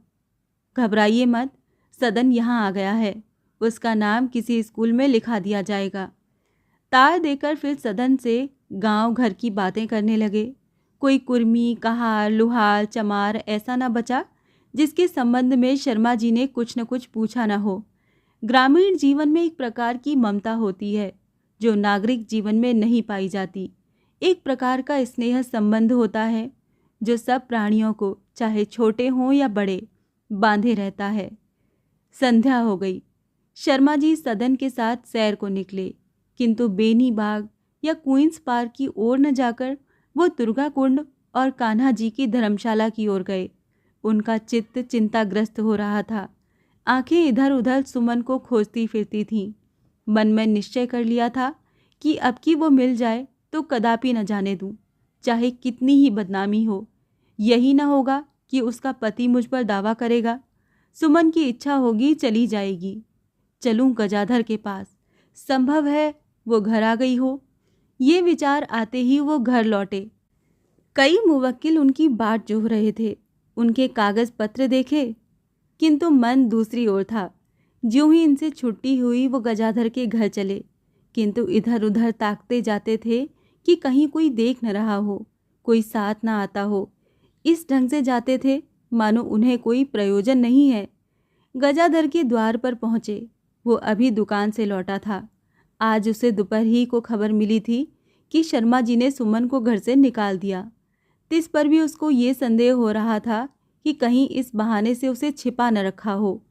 घबराइए मत, सदन यहाँ आ गया है, उसका नाम किसी स्कूल में लिखा दिया जाएगा। तार देकर फिर सदन से गांव घर की बातें करने लगे। कोई कुर्मी, कहार, लुहार, चमार ऐसा न बचा जिसके संबंध में शर्मा जी ने कुछ न कुछ पूछा न हो। ग्रामीण जीवन में एक प्रकार की ममता होती है जो नागरिक जीवन में नहीं पाई जाती। एक प्रकार का स्नेह संबंध होता है जो सब प्राणियों को, चाहे छोटे हों या बड़े, बांधे रहता है। संध्या हो गई। शर्मा जी सदन के साथ सैर को निकले, किंतु बेनी बाग या क्वींस पार्क की ओर न जाकर वो दुर्गा कुंड और कान्हा जी की धर्मशाला की ओर गए। उनका चित्त चिंताग्रस्त हो रहा था। आंखें इधर उधर सुमन को खोजती फिरती थीं। मन में निश्चय कर लिया था कि अब की वो मिल जाए तो कदापि न जाने दूं, चाहे कितनी ही बदनामी हो। यही न होगा कि उसका पति मुझ पर दावा करेगा। सुमन की इच्छा होगी चली जाएगी। चलूं गजाधर के पास, संभव है वो घर आ गई हो। ये विचार आते ही वो घर लौटे। कई मुवक्किल उनकी बाट जोह रहे थे। उनके कागज पत्र देखे, किंतु मन दूसरी ओर था। ज्यों ही इनसे छुट्टी हुई वो गजाधर के घर चले, किंतु इधर उधर ताकते जाते थे कि कहीं कोई देख न रहा हो, कोई साथ न आता हो। इस ढंग से जाते थे मानो उन्हें कोई प्रयोजन नहीं है। गजाधर के द्वार पर पहुँचे। वो अभी दुकान से लौटा था। आज उसे दोपहर ही को खबर मिली थी कि शर्मा जी ने सुमन को घर से निकाल दिया। तिस पर भी उसको ये संदेह हो रहा था कि कहीं इस बहाने से उसे छिपा न रखा हो।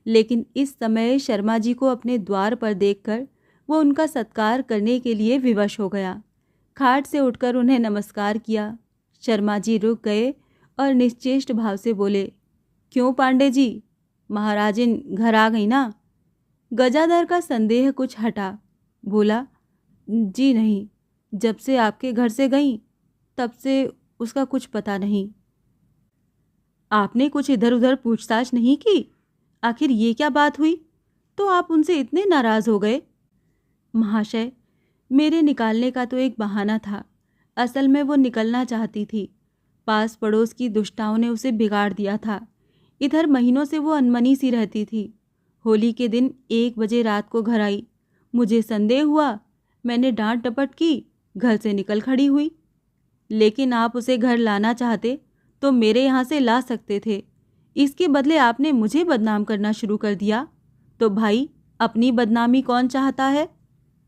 लेकिन इस समय शर्मा जी को अपने द्वार पर देखकर वो उनका सत्कार करने के लिए विवश हो गया। खाट से उठकर उन्हें नमस्कार किया। शर्मा जी रुक गए और निश्चेष्ट भाव से बोले, क्यों पांडे जी, महाराजिन घर आ गई ना? गजाधर का संदेह कुछ हटा। बोला, जी नहीं, जब से आपके घर से गई तब से उसका कुछ पता नहीं। आपने कुछ इधर उधर पूछताछ नहीं की? आखिर ये क्या बात हुई तो आप उनसे इतने नाराज हो गए? महाशय, मेरे निकालने का तो एक बहाना था। असल में वो निकलना चाहती थी। पास पड़ोस की दुष्टाओं ने उसे बिगाड़ दिया था। इधर महीनों से वो अनमनी सी रहती थी। होली के दिन 1 बजे रात को घर आई। मुझे संदेह हुआ, मैंने डांट डपट की, घर से निकल खड़ी हुई। लेकिन आप उसे घर लाना चाहते तो मेरे यहाँ से ला सकते थे। इसके बदले आपने मुझे बदनाम करना शुरू कर दिया। तो भाई, अपनी बदनामी कौन चाहता है?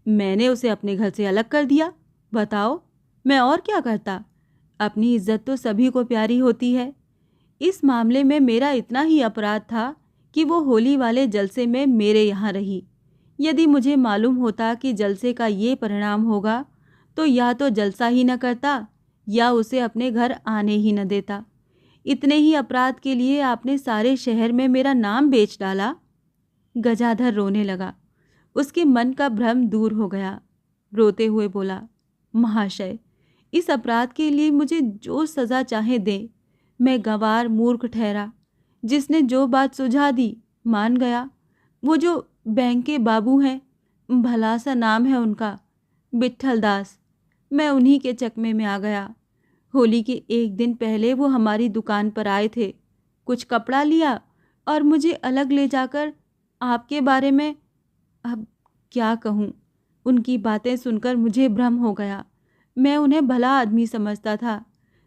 मैंने उसे अपने घर से अलग कर दिया। बताओ, मैं और क्या करता? अपनी इज्जत तो सभी को प्यारी होती है। इस मामले में मेरा इतना ही अपराध था कि वो होली वाले जलसे में मेरे यहाँ रही। यदि मुझे मालूम होता कि जलसे का ये परिणाम होगा तो या तो जलसा ही न करता या उसे अपने घर आने ही न देता। इतने ही अपराध के लिए आपने सारे शहर में मेरा नाम बेच डाला। गजाधर रोने लगा। उसके मन का भ्रम दूर हो गया। रोते हुए बोला, महाशय, इस अपराध के लिए मुझे जो सज़ा चाहे दें। मैं गंवार मूर्ख ठहरा। जिसने जो बात सुझा दी मान गया। वो जो बैंक के बाबू हैं, भला सा नाम है उनका, विट्ठल दास, मैं उन्हीं के चकमे में आ गया। होली के 1 दिन पहले वो हमारी दुकान पर आए थे। कुछ कपड़ा लिया और मुझे अलग ले जाकर आपके बारे में, अब क्या कहूँ, उनकी बातें सुनकर मुझे भ्रम हो गया। मैं उन्हें भला आदमी समझता था।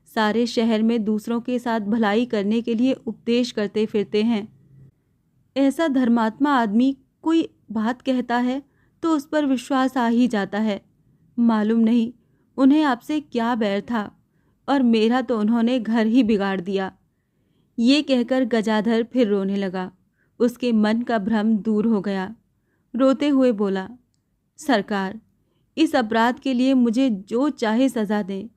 सारे शहर में दूसरों के साथ भलाई करने के लिए उपदेश करते फिरते हैं। ऐसा धर्मात्मा आदमी कोई बात कहता है तो उस पर विश्वास आ ही जाता है। मालूम नहीं उन्हें आपसे क्या बैर था, और मेरा तो उन्होंने घर ही बिगाड़ दिया। ये कहकर गजाधर फिर रोने लगा। उसके मन का भ्रम दूर हो गया। रोते हुए बोला, सरकार, इस अपराध के लिए मुझे जो चाहे सज़ा दें।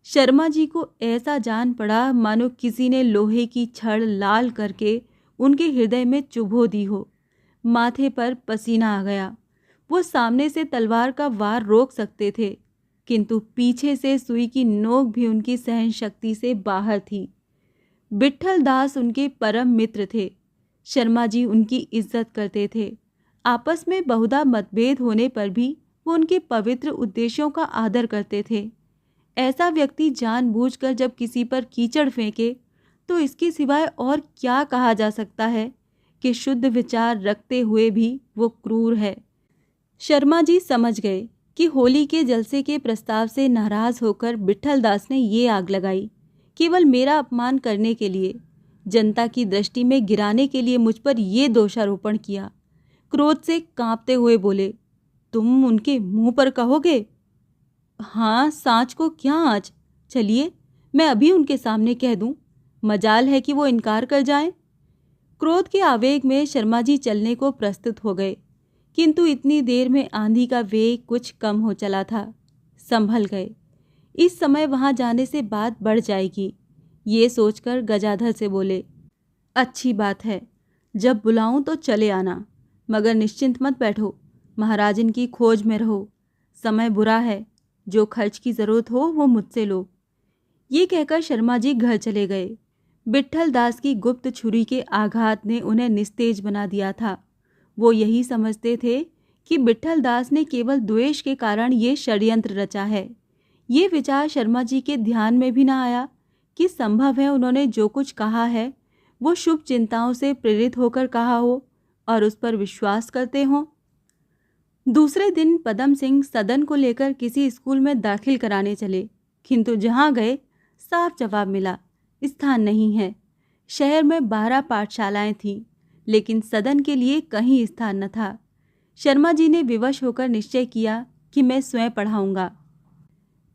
शर्मा जी को ऐसा जान पड़ा मानो किसी ने लोहे की छड़ लाल करके उनके हृदय में चुभो दी हो। माथे पर पसीना आ गया। वो सामने से तलवार का वार रोक सकते थे, किंतु पीछे से सुई की नोक भी उनकी सहन शक्ति से बाहर थी। विट्ठल दास उनके परम मित्र थे। शर्मा जी उनकी इज्जत करते थे। आपस में बहुधा मतभेद होने पर भी वो उनके पवित्र उद्देश्यों का आदर करते थे। ऐसा व्यक्ति जानबूझकर जब किसी पर कीचड़ फेंके तो इसके सिवाय और क्या कहा जा सकता है कि शुद्ध विचार रखते हुए भी वो क्रूर है। शर्मा जी समझ गए कि होली के जलसे के प्रस्ताव से नाराज होकर विट्ठल दास ने ये आग लगाई केवल मेरा अपमान करने के लिए, जनता की दृष्टि में गिराने के लिए मुझ पर ये दोषारोपण किया। क्रोध से कांपते हुए बोले, तुम उनके मुंह पर कहोगे? हाँ, सांच को क्या आँच। चलिए, मैं अभी उनके सामने कह दूं। मजाल है कि वो इनकार कर जाएं। क्रोध के आवेग में शर्मा जी चलने को प्रस्तुत हो गए, किंतु इतनी देर में आंधी का वेग कुछ कम हो चला था। संभल गए। इस समय वहां जाने से बात बढ़ जाएगी, ये सोचकर गजाधर से बोले, अच्छी बात है, जब बुलाऊं तो चले आना, मगर निश्चिंत मत बैठो, महाराजिन की खोज में रहो। समय बुरा है, जो खर्च की ज़रूरत हो वो मुझसे लो। ये कहकर शर्मा जी घर चले गए। विट्ठल दास की गुप्त छुरी के आघात ने उन्हें निस्तेज बना दिया था। वो यही समझते थे कि विट्ठल दास ने केवल द्वेष के कारण ये षड्यंत्र रचा है। ये विचार शर्मा जी के ध्यान में भी न आया कि संभव है उन्होंने जो कुछ कहा है वो शुभ चिंताओं से प्रेरित होकर कहा हो और उस पर विश्वास करते हों। दूसरे दिन पदम सिंह सदन को लेकर किसी स्कूल में दाखिल कराने चले, किंतु जहां गए साफ जवाब मिला, स्थान नहीं है। शहर में 12 पाठशालाएं थीं, लेकिन सदन के लिए कहीं स्थान न था। शर्मा जी ने विवश होकर निश्चय किया कि मैं स्वयं पढ़ाऊंगा।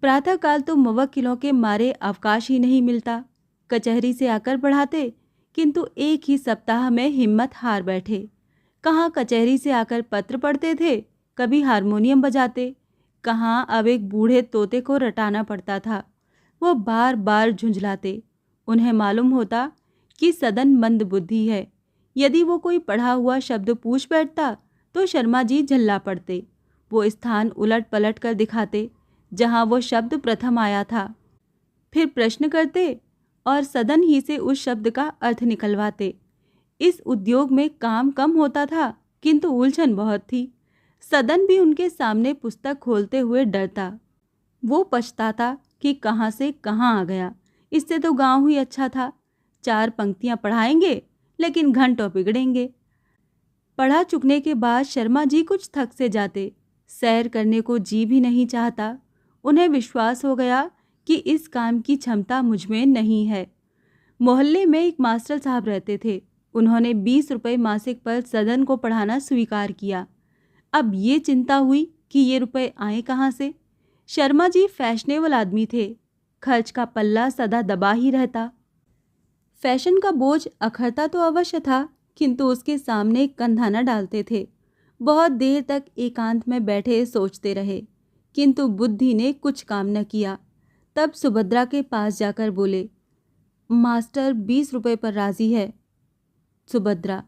प्रातःकाल तो मुवक्किलों के मारे अवकाश ही नहीं मिलता। कचहरी से आकर पढ़ाते, किंतु एक ही सप्ताह में हिम्मत हार बैठे। कहाँ कचहरी से आकर पत्र पढ़ते थे, कभी हारमोनियम बजाते, कहाँ अब एक बूढ़े तोते को रटाना पड़ता था। वो बार बार झुंझलाते। उन्हें मालूम होता कि सदन मंद बुद्धि है। यदि वो कोई पढ़ा हुआ शब्द पूछ बैठता तो शर्मा जी झल्ला पड़ते। वो स्थान उलट पलट कर दिखाते जहाँ वो शब्द प्रथम आया था, फिर प्रश्न करते और सदन ही से उस शब्द का अर्थ निकलवाते। इस उद्योग में काम कम होता था किंतु उलझन बहुत थी। सदन भी उनके सामने पुस्तक खोलते हुए डरता। वो पछताता कि कहाँ से कहाँ आ गया। इससे तो गांव ही अच्छा था। 4 पंक्तियां पढ़ाएंगे लेकिन घंटों बिगड़ेंगे। पढ़ा चुकने के बाद शर्मा जी कुछ थक से जाते। सैर करने को जी भी नहीं चाहता। उन्हें विश्वास हो गया कि इस काम की क्षमता मुझ में नहीं है। मोहल्ले में एक मास्टर साहब रहते थे। उन्होंने 20 रुपये मासिक पर सदन को पढ़ाना स्वीकार किया। अब ये चिंता हुई कि ये रुपए आए कहाँ से। शर्मा जी फैशनेबल आदमी थे। खर्च का पल्ला सदा दबा ही रहता। फैशन का बोझ अखरता तो अवश्य था किंतु उसके सामने कंधा न डालते थे। बहुत देर तक एकांत में बैठे सोचते रहे किंतु बुद्धि ने कुछ काम न किया। तब सुभद्रा के पास जाकर बोले, मास्टर 20 रुपये पर राजी है। सुभद्रा,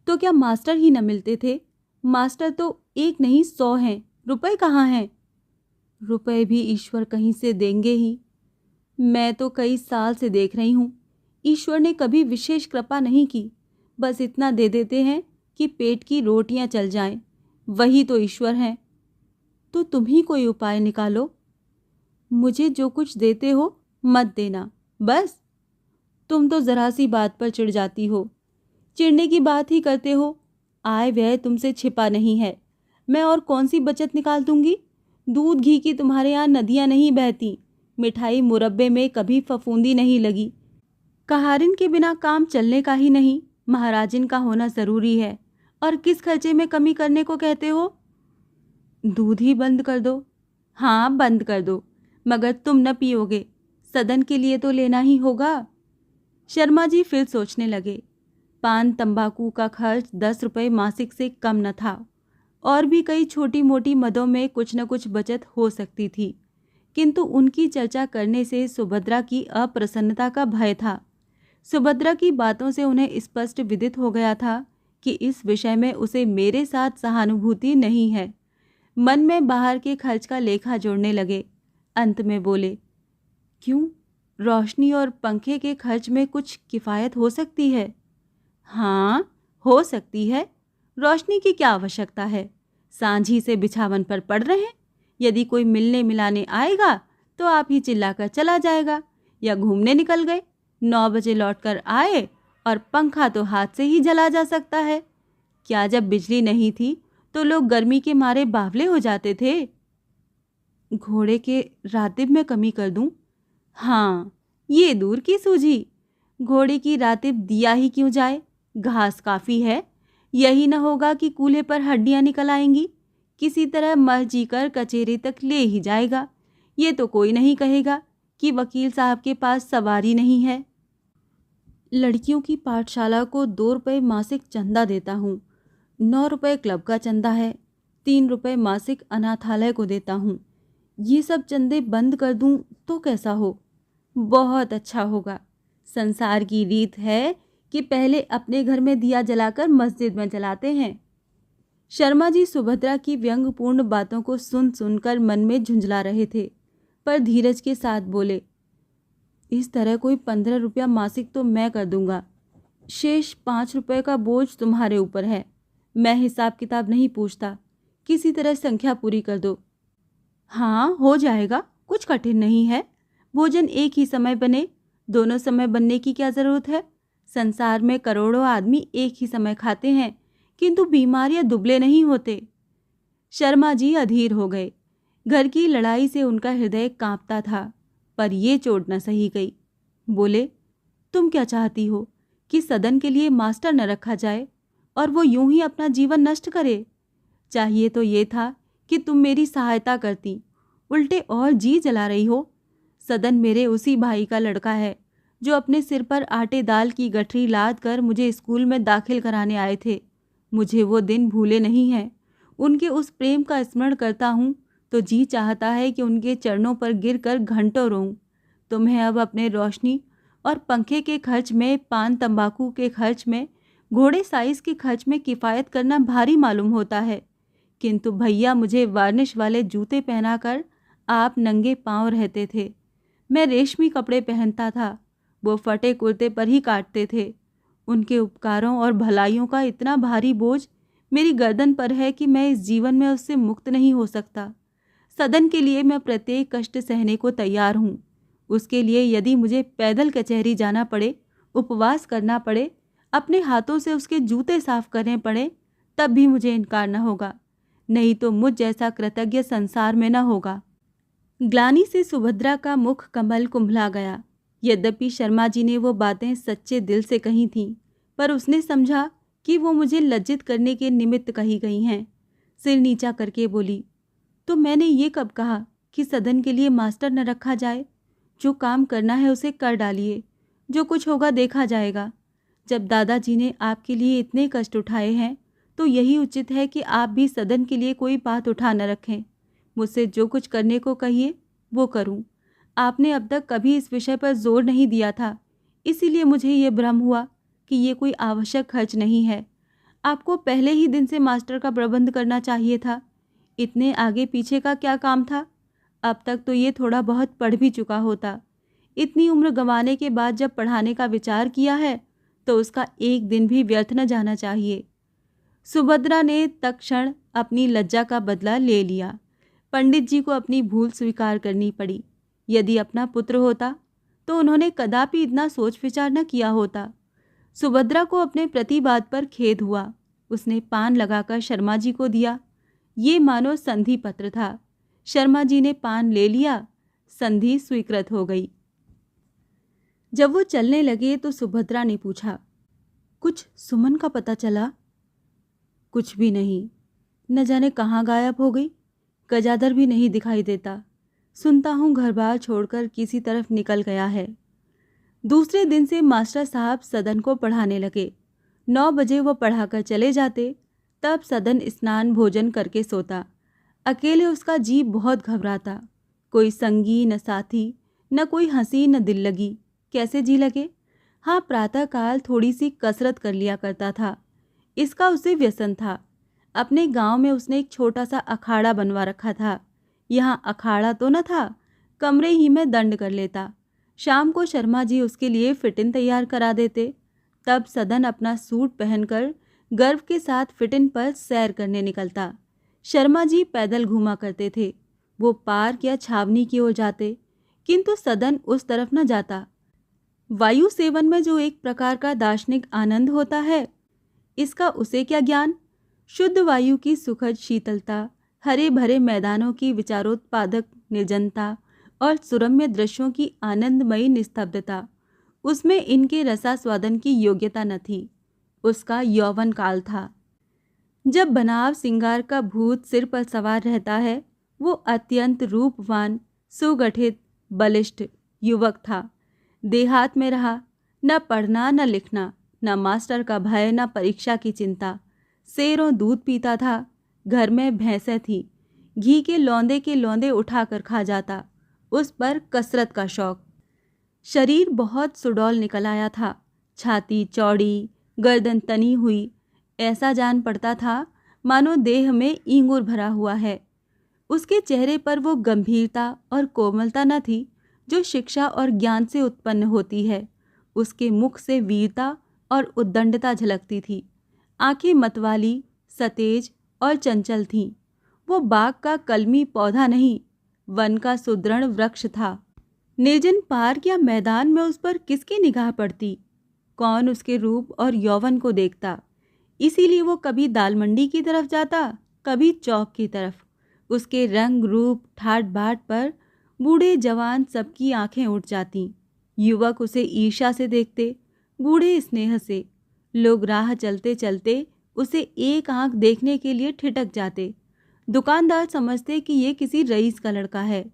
तो क्या मास्टर ही न मिलते थे? मास्टर तो एक नहीं 100 हैं। रुपए कहाँ हैं? रुपए भी ईश्वर कहीं से देंगे ही। मैं तो कई साल से देख रही हूँ, ईश्वर ने कभी विशेष कृपा नहीं की। बस इतना दे देते हैं कि पेट की रोटियां चल जाएं। वही तो ईश्वर हैं। तो तुम ही कोई उपाय निकालो। मुझे जो कुछ देते हो मत देना बस। तुम तो जरा सी बात पर चिढ़ जाती हो। चिढ़ने की बात ही करते हो। आय व्यय तुमसे छिपा नहीं है। मैं और कौन सी बचत निकाल दूंगी? दूध घी की तुम्हारे यहाँ नदियाँ नहीं बहती। मिठाई मुरब्बे में कभी फफूंदी नहीं लगी। कहारिन के बिना काम चलने का ही नहीं, महाराजिन का होना जरूरी है। और किस खर्चे में कमी करने को कहते हो? दूध ही बंद कर दो। हाँ, बंद कर दो, मगर तुम न पियोगे। सदन के लिए तो लेना ही होगा। शर्मा जी फिर सोचने लगे। पान तंबाकू का खर्च 10 रुपये मासिक से कम न था। और भी कई छोटी मोटी मदों में कुछ न कुछ बचत हो सकती थी किंतु उनकी चर्चा करने से सुभद्रा की अप्रसन्नता का भय था। सुभद्रा की बातों से उन्हें स्पष्ट विदित हो गया था कि इस विषय में उसे मेरे साथ सहानुभूति नहीं है। मन में बाहर के खर्च का लेखा जोड़ने लगे। अंत में बोले, क्यों, रोशनी और पंखे के खर्च में कुछ किफ़ायत हो सकती है? हाँ, हो सकती है। रोशनी की क्या आवश्यकता है? सांझी से बिछावन पर पड़ रहे हैं। यदि कोई मिलने मिलाने आएगा तो आप ही चिल्लाकर चला जाएगा। या घूमने निकल गए, 9 बजे लौटकर आए और पंखा तो हाथ से ही जला जा सकता है। क्या जब बिजली नहीं थी तो लोग गर्मी के मारे बावले हो जाते थे? घोड़े के रातिब में कमी कर दूं? हाँ, ये दूर की सूझी। घोड़े की रातिब दिया ही क्यों जाए? घास काफ़ी है। यही न होगा कि कूल्हे पर हड्डियां निकल आएंगी। किसी तरह मर जी कर कचहरी तक ले ही जाएगा। ये तो कोई नहीं कहेगा कि वकील साहब के पास सवारी नहीं है। लड़कियों की पाठशाला को 2 रुपये मासिक चंदा देता हूँ। 9 रुपये क्लब का चंदा है। 3 रुपये मासिक अनाथालय को देता हूँ। ये सब चंदे बंद कर दूँ तो कैसा हो? बहुत अच्छा होगा। संसार की रीत है कि पहले अपने घर में दिया जलाकर मस्जिद में जलाते हैं। शर्मा जी सुभद्रा की व्यंग्यपूर्ण बातों को सुन सुनकर मन में झुंझला रहे थे, पर धीरज के साथ बोले, इस तरह कोई 15 रुपया मासिक तो मैं कर दूंगा। शेष 5 रुपये का बोझ तुम्हारे ऊपर है। मैं हिसाब किताब नहीं पूछता। किसी तरह संख्या पूरी कर दो। हाँ, हो जाएगा, कुछ कठिन नहीं है। भोजन एक ही समय बने। दोनों समय बनने की क्या ज़रूरत है? संसार में करोड़ों आदमी एक ही समय खाते हैं किंतु बीमारियां दुबले नहीं होते। शर्मा जी अधीर हो गए। घर की लड़ाई से उनका हृदय कांपता था, पर ये चोट न सही गई। बोले, तुम क्या चाहती हो कि सदन के लिए मास्टर न रखा जाए और वो यूं ही अपना जीवन नष्ट करे? चाहिए तो ये था कि तुम मेरी सहायता करती, उल्टे और जी जला रही हो। सदन मेरे उसी भाई का लड़का है जो अपने सिर पर आटे दाल की गठरी लाद कर मुझे स्कूल में दाखिल कराने आए थे। मुझे वो दिन भूले नहीं हैं। उनके उस प्रेम का स्मरण करता हूँ तो जी चाहता है कि उनके चरणों पर गिरकर घंटों रोऊं। तुम्हें अब अपने रोशनी और पंखे के खर्च में, पान तंबाकू के खर्च में, घोड़े साइज के खर्च में किफ़ायत करना भारी मालूम होता है, किंतु भैया मुझे वार्निश वाले जूते पहनाकर आप नंगे पांव रहते थे। मैं रेशमी कपड़े पहनता था, वो फटे कुर्ते पर ही काटते थे। उनके उपकारों और भलाइयों का इतना भारी बोझ मेरी गर्दन पर है कि मैं इस जीवन में उससे मुक्त नहीं हो सकता। सदन के लिए मैं प्रत्येक कष्ट सहने को तैयार हूँ। उसके लिए यदि मुझे पैदल कचहरी जाना पड़े, उपवास करना पड़े, अपने हाथों से उसके जूते साफ करने पड़े, तब भी मुझे इनकार न होगा। नहीं तो मुझ जैसा कृतज्ञ संसार में न होगा। ग्लानि से सुभद्रा का मुख कमल कुंभला गया। यद्यपि शर्मा जी ने वो बातें सच्चे दिल से कही थीं, पर उसने समझा कि वो मुझे लज्जित करने के निमित्त कही गई हैं। सिर नीचा करके बोली, तो मैंने ये कब कहा कि सदन के लिए मास्टर न रखा जाए? जो काम करना है उसे कर डालिए, जो कुछ होगा देखा जाएगा। जब दादाजी ने आपके लिए इतने कष्ट उठाए हैं तो यही उचित है कि आप भी सदन के लिए कोई बात उठा न रखें। मुझसे जो कुछ करने को कहिए वो करूं। आपने अब तक कभी इस विषय पर जोर नहीं दिया था, इसीलिए मुझे ये भ्रम हुआ कि ये कोई आवश्यक खर्च नहीं है। आपको पहले ही दिन से मास्टर का प्रबंध करना चाहिए था। इतने आगे पीछे का क्या काम था? अब तक तो ये थोड़ा बहुत पढ़ भी चुका होता। इतनी उम्र गंवाने के बाद जब पढ़ाने का विचार किया है तो उसका एक दिन भी व्यर्थ न जाना चाहिए। सुभद्रा ने तत्क्षण अपनी लज्जा का बदला ले लिया। पंडित जी को अपनी भूल स्वीकार करनी पड़ी। यदि अपना पुत्र होता तो उन्होंने कदापि इतना सोच विचार न किया होता। सुभद्रा को अपने प्रतिवाद पर खेद हुआ। उसने पान लगाकर शर्मा जी को दिया। ये मानो संधि पत्र था। शर्मा जी ने पान ले लिया, संधि स्वीकृत हो गई। जब वो चलने लगे तो सुभद्रा ने पूछा, कुछ सुमन का पता चला? कुछ भी नहीं, न जाने कहाँ गायब हो गई। गजाधर भी नहीं दिखाई देता। सुनता हूँ घर बार छोड़कर किसी तरफ निकल गया है। दूसरे दिन से मास्टर साहब सदन को पढ़ाने लगे। 9 बजे वो पढ़ाकर चले जाते, तब सदन स्नान भोजन करके सोता। अकेले उसका जी बहुत घबराता। कोई संगी न साथी, न कोई हंसी न दिल लगी। कैसे जी लगे? हाँ, प्रातःकाल थोड़ी सी कसरत कर लिया करता था। इसका उसे व्यसन था। अपने गांव में उसने एक छोटा सा अखाड़ा बनवा रखा था। यहाँ अखाड़ा तो न था, कमरे ही में दंड कर लेता। शाम को शर्मा जी उसके लिए फिटिन तैयार करा देते। तब सदन अपना सूट पहनकर गर्व के साथ फिटिन पर सैर करने निकलता। शर्मा जी पैदल घूमा करते थे। वो पार्क या छावनी की ओर जाते, किंतु सदन उस तरफ न जाता। वायु सेवन में जो एक प्रकार का दार्शनिक आनंद होता है, इसका उसे क्या ज्ञान। शुद्ध वायु की सुखद शीतलता, हरे भरे मैदानों की विचारोत्पादक निर्जनता और सुरम्य दृश्यों की आनंदमयी निस्तब्धता, उसमें इनके रसास्वादन की योग्यता न थी। उसका यौवन काल था। जब बनाव सिंगार का भूत सिर पर सवार रहता है, वो अत्यंत रूपवान, सुगठित, बलिष्ठ युवक था। देहात में रहा, न पढ़ना न लिखना, न मास्टर का भय, न परीक्षा की चिंता। सेरों दूध पीता था। घर में भैंसें थी। घी के लौंदे उठाकर खा जाता। उस पर कसरत का शौक। शरीर बहुत सुडौल निकल आया था। छाती चौड़ी, गर्दन तनी हुई। ऐसा जान पड़ता था मानो देह में ईंगुर भरा हुआ है। उसके चेहरे पर वो गंभीरता और कोमलता न थी जो शिक्षा और ज्ञान से उत्पन्न होती है। उसके मुख से वीरता और उद्दंडता झलकती थी। आंखें मतवाली, सतेज और चंचल थीं। वो बाग का कलमी पौधा नहीं, वन का सुदृढ़ वृक्ष था। निर्जन पार्क या मैदान में उस पर किसकी निगाह पड़ती? कौन उसके रूप और यौवन को देखता? इसीलिए वो कभी दाल मंडी की तरफ जाता, कभी चौक की तरफ। उसके रंग रूप ठाट बाट पर बूढ़े जवान सबकी आंखें उठ जातीं। युवक उसे ईर्ष्या से देखते, बूढ़े स्नेह से। लोग राह चलते चलते उसे एक आंख देखने के लिए ठिठक जाते। दुकानदार समझते कि ये किसी रईस का लड़का है।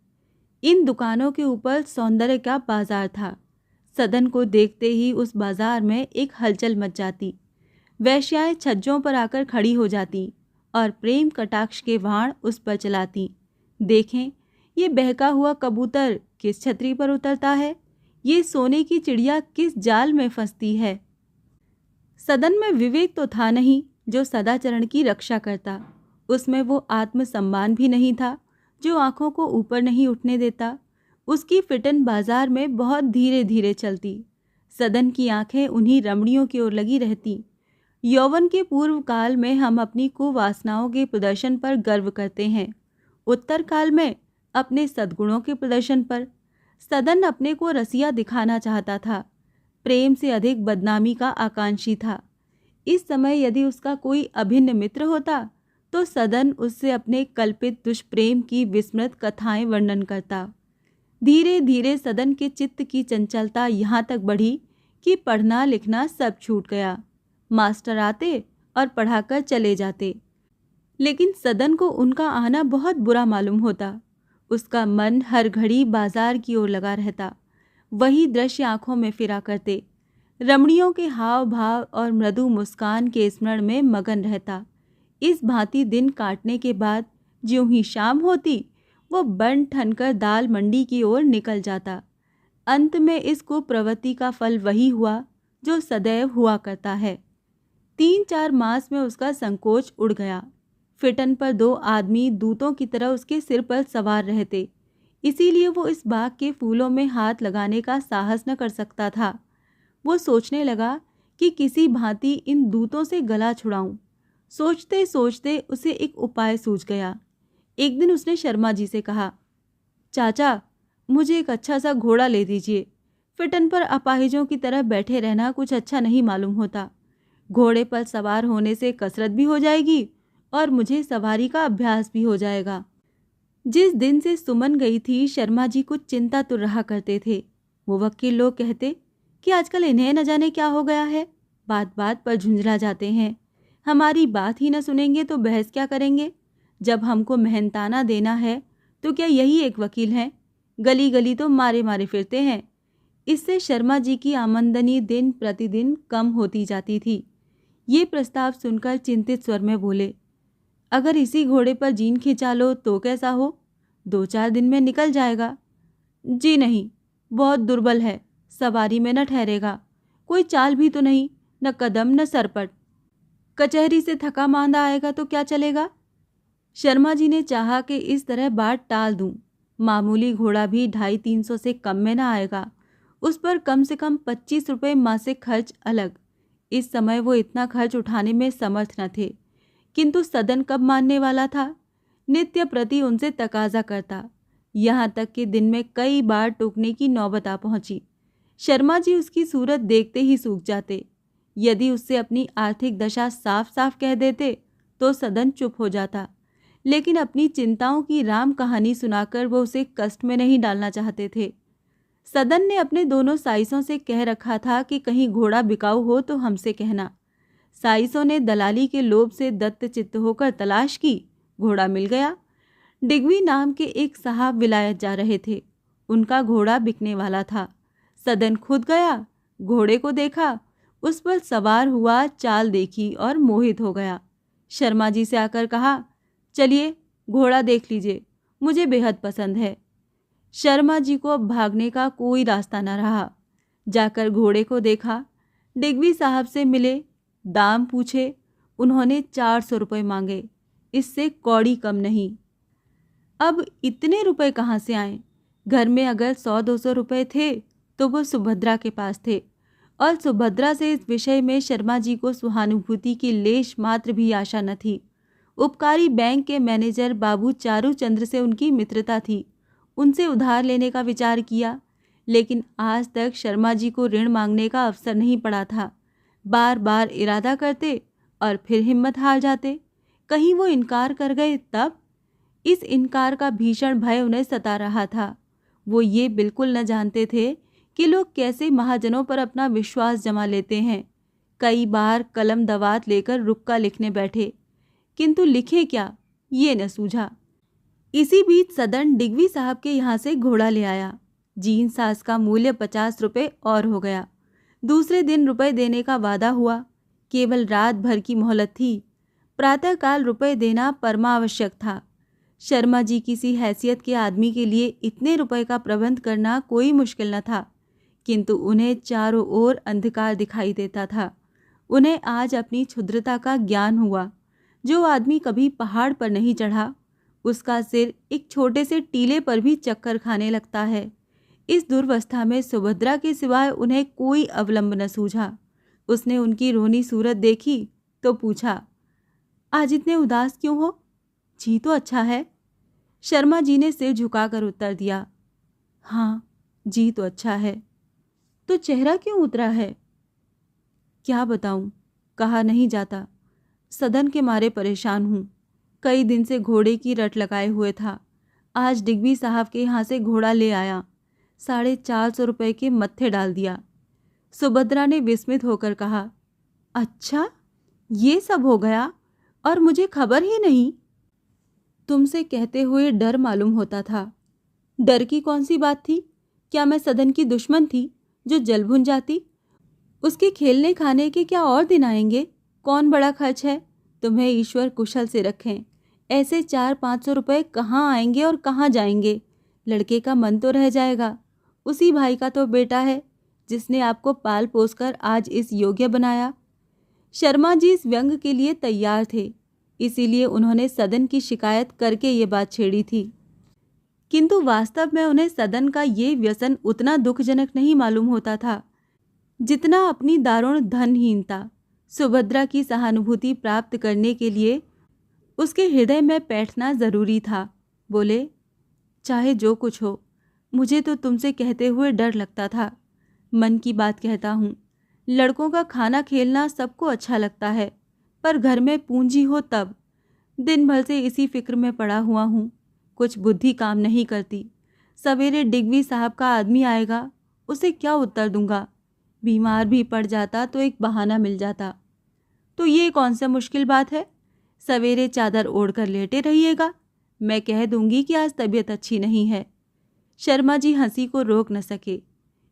इन दुकानों के ऊपर सौंदर्य का बाजार था। सदन को देखते ही उस बाजार में एक हलचल मच जाती। वेश्याएं छज्जों पर आकर खड़ी हो जाती। और प्रेम कटाक्ष के बाण उस पर चलाती। देखें, ये बहका हुआ कबूतर किस छतरी पर उतरता है, ये सोने की चिड़िया किस जाल में फंसती है। सदन में विवेक तो था नहीं जो सदाचरण की रक्षा करता, उसमें वो आत्मसम्मान भी नहीं था जो आंखों को ऊपर नहीं उठने देता। उसकी फिटन बाजार में बहुत धीरे धीरे चलती। सदन की आंखें उन्हीं रमणियों की ओर लगी रहती। यौवन के पूर्व काल में हम अपनी कुवासनाओं के प्रदर्शन पर गर्व करते हैं, उत्तर काल में अपने सद्गुणों के प्रदर्शन पर। सदन अपने को रसिया दिखाना चाहता था, प्रेम से अधिक बदनामी का आकांक्षी था। इस समय यदि उसका कोई अभिन्न मित्र होता तो सदन उससे अपने कल्पित दुष्प्रेम की विस्मृत कथाएं वर्णन करता। धीरे धीरे सदन के चित्त की चंचलता यहाँ तक बढ़ी कि पढ़ना लिखना सब छूट गया। मास्टर आते और पढ़ाकर चले जाते, लेकिन सदन को उनका आना बहुत बुरा मालूम होता। उसका मन हर घड़ी बाजार की ओर लगा रहता। वही दृश्य आंखों में फिरा करते। रमणियों के हाव भाव और मृदु मुस्कान के स्मरण में मगन रहता। इस भांति दिन काटने के बाद ज्यों ही शाम होती, वो बन ठनकर दाल मंडी की ओर निकल जाता। अंत में इस कुप्रवृत्ति का फल वही हुआ जो सदैव हुआ करता है। 3-4 मास में उसका संकोच उड़ गया। फिटन पर 2 आदमी दूतों की तरह उसके सिर पर सवार रहते, इसीलिए वो इस बाग के फूलों में हाथ लगाने का साहस न कर सकता था। वो सोचने लगा कि किसी भांति इन दूतों से गला छुड़ाऊं। सोचते सोचते उसे एक उपाय सूझ गया। एक दिन उसने शर्मा जी से कहा, चाचा, मुझे एक अच्छा सा घोड़ा ले दीजिए। फिटन पर अपाहिजों की तरह बैठे रहना कुछ अच्छा नहीं मालूम होता। घोड़े पर सवार होने से कसरत भी हो जाएगी और मुझे सवारी का अभ्यास भी हो जाएगा। जिस दिन से सुमन गई थी, शर्मा जी कुछ चिंता तो रहा करते थे। वो वकील लोग कहते कि आजकल इन्हें न जाने क्या हो गया है, बात बात पर झुंझला जाते हैं। हमारी बात ही न सुनेंगे तो बहस क्या करेंगे। जब हमको मेहनताना देना है तो क्या यही एक वकील हैं? गली गली तो मारे मारे फिरते हैं। इससे शर्मा जी की आमदनी दिन प्रतिदिन कम होती जाती थी। ये प्रस्ताव सुनकर चिंतित स्वर में बोले, अगर इसी घोड़े पर जीन खिंचा लो तो कैसा हो? 2-4 दिन में निकल जाएगा। जी नहीं, बहुत दुर्बल है, सवारी में न ठहरेगा। कोई चाल भी तो नहीं, न कदम न सरपट। कचहरी से थका मांदा आएगा तो क्या चलेगा? शर्मा जी ने चाहा कि इस तरह बात टाल दूं। मामूली घोड़ा भी 250-300 से कम में न आएगा। उस पर कम से कम 25 रुपये मासिक खर्च अलग। इस समय वो इतना खर्च उठाने में समर्थ न थे, किंतु सदन कब मानने वाला था? नित्य प्रति उनसे तकाजा करता। यहाँ तक कि दिन में कई बार टोकने की नौबत आ पहुंची। शर्मा जी उसकी सूरत देखते ही सूख जाते। यदि उससे अपनी आर्थिक दशा साफ साफ कह देते तो सदन चुप हो जाता, लेकिन अपनी चिंताओं की राम कहानी सुनाकर वो उसे कष्ट में नहीं डालना चाहते थे। सदन ने अपने दोनों साइसों से कह रखा था कि कहीं घोड़ा बिकाऊ हो तो हमसे कहना। साइसों ने दलाली के लोभ से दत्तचित्त होकर तलाश की, घोड़ा मिल गया। डिग्वी नाम के एक साहब विलायत जा रहे थे, उनका घोड़ा बिकने वाला था। सदन खुद गया, घोड़े को देखा, उस पर सवार हुआ, चाल देखी और मोहित हो गया। शर्मा जी से आकर कहा, चलिए घोड़ा देख लीजिए, मुझे बेहद पसंद है। शर्मा जी को अब भागने का कोई रास्ता न रहा। जाकर घोड़े को देखा, डिग्वी साहब से मिले, दाम पूछे। उन्होंने 400 रुपये मांगे, इससे कौड़ी कम नहीं। अब इतने रुपए कहाँ से आए? घर में अगर 100-200 रुपये थे तो वो सुभद्रा के पास थे, और सुभद्रा से इस विषय में शर्मा जी को सहानुभूति की लेश मात्र भी आशा न थी। उपकारी बैंक के मैनेजर बाबू चारू चंद्र से उनकी मित्रता थी, उनसे उधार लेने का विचार किया, लेकिन आज तक शर्मा जी को ऋण मांगने का अवसर नहीं पड़ा था। बार बार इरादा करते और फिर हिम्मत हार जाते। कहीं वो इनकार कर गए तब? इस इनकार का भीषण भय उन्हें सता रहा था। वो ये बिल्कुल न जानते थे कि लोग कैसे महाजनों पर अपना विश्वास जमा लेते हैं। कई बार कलम दवात लेकर रुक्का लिखने बैठे, किंतु लिखे क्या ये न सूझा। इसी बीच सदन डिग्वी साहब के यहाँ से घोड़ा ले आया। जीन सास का मूल्य 50 रुपये और हो गया। दूसरे दिन रुपए देने का वादा हुआ। केवल रात भर की मोहलत थी। प्रातःकाल रुपए देना परमावश्यक था। शर्मा जी किसी हैसियत के आदमी के लिए इतने रुपए का प्रबंध करना कोई मुश्किल न था, किंतु उन्हें चारों ओर अंधकार दिखाई देता था। उन्हें आज अपनी क्षुद्रता का ज्ञान हुआ। जो आदमी कभी पहाड़ पर नहीं चढ़ा, उसका सिर एक छोटे से टीले पर भी चक्कर खाने लगता है। इस दुर्वस्था में सुभद्रा के सिवाय उन्हें कोई अवलंब न सूझा। उसने उनकी रोनी सूरत देखी तो पूछा, आज इतने उदास क्यों हो? जी तो अच्छा है। शर्मा जी ने सिर झुकाकर उत्तर दिया, हाँ जी तो अच्छा है। तो चेहरा क्यों उतरा है? क्या बताऊं, कहा नहीं जाता। सदन के मारे परेशान हूं। कई दिन से घोड़े की रट लगाए हुए था। आज डिग्बी साहब के यहाँ से घोड़ा ले आया। 450 रुपये के मत्थे डाल दिया। सुभद्रा ने विस्मित होकर कहा, अच्छा ये सब हो गया और मुझे खबर ही नहीं। तुमसे कहते हुए डर मालूम होता था। डर की कौन सी बात थी? क्या मैं सदन की दुश्मन थी जो जल भुन जाती? उसके खेलने खाने के क्या और दिन आएंगे? कौन बड़ा खर्च है? तुम्हें ईश्वर कुशल से रखें। ऐसे 400-500 रुपये कहाँ आएंगे और कहाँ जाएंगे? लड़के का मन तो रह जाएगा। उसी भाई का तो बेटा है जिसने आपको पाल पोस कर आज इस योग्य बनाया। शर्मा जी इस व्यंग के लिए तैयार थे, इसीलिए उन्होंने सदन की शिकायत करके ये बात छेड़ी थी। किंतु वास्तव में उन्हें सदन का ये व्यसन उतना दुखजनक नहीं मालूम होता था जितना अपनी दारुण धनहीनता। सुभद्रा की सहानुभूति प्राप्त करने के लिए उसके हृदय में बैठना जरूरी था। बोले, चाहे जो कुछ हो, मुझे तो तुमसे कहते हुए डर लगता था। मन की बात कहता हूँ। लड़कों का खाना खेलना सबको अच्छा लगता है, पर घर में पूंजी हो तब। दिन भर से इसी फिक्र में पड़ा हुआ हूँ। कुछ बुद्धि काम नहीं करती। सवेरे डिग्बी साहब का आदमी आएगा, उसे क्या उत्तर दूंगा? बीमार भी पड़ जाता तो एक बहाना मिल जाता। तो ये कौन सा मुश्किल बात है? सवेरे चादर ओढ़कर लेटे रहिएगा। मैं कह दूंगी कि आज तबीयत अच्छी नहीं है। शर्मा जी हंसी को रोक न सके।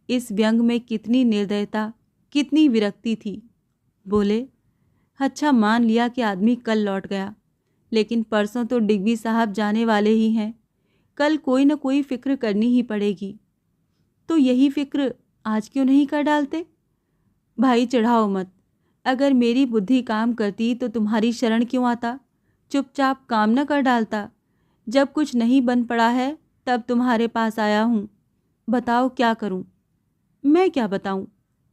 इस व्यंग में कितनी निर्दयता, कितनी विरक्ति थी। बोले, अच्छा मान लिया कि आदमी कल लौट गया, लेकिन परसों तो डिग्बी साहब जाने वाले ही हैं। कल कोई न कोई फिक्र करनी ही पड़ेगी। तो यही फिक्र आज क्यों नहीं कर डालते? भाई चढ़ाओ मत। अगर मेरी बुद्धि काम करती तो तुम्हारी शरण क्यों आता? चुपचाप काम न कर डालता। जब कुछ नहीं बन पड़ा है तब तुम्हारे पास आया हूँ। बताओ क्या करूँ? मैं क्या बताऊँ?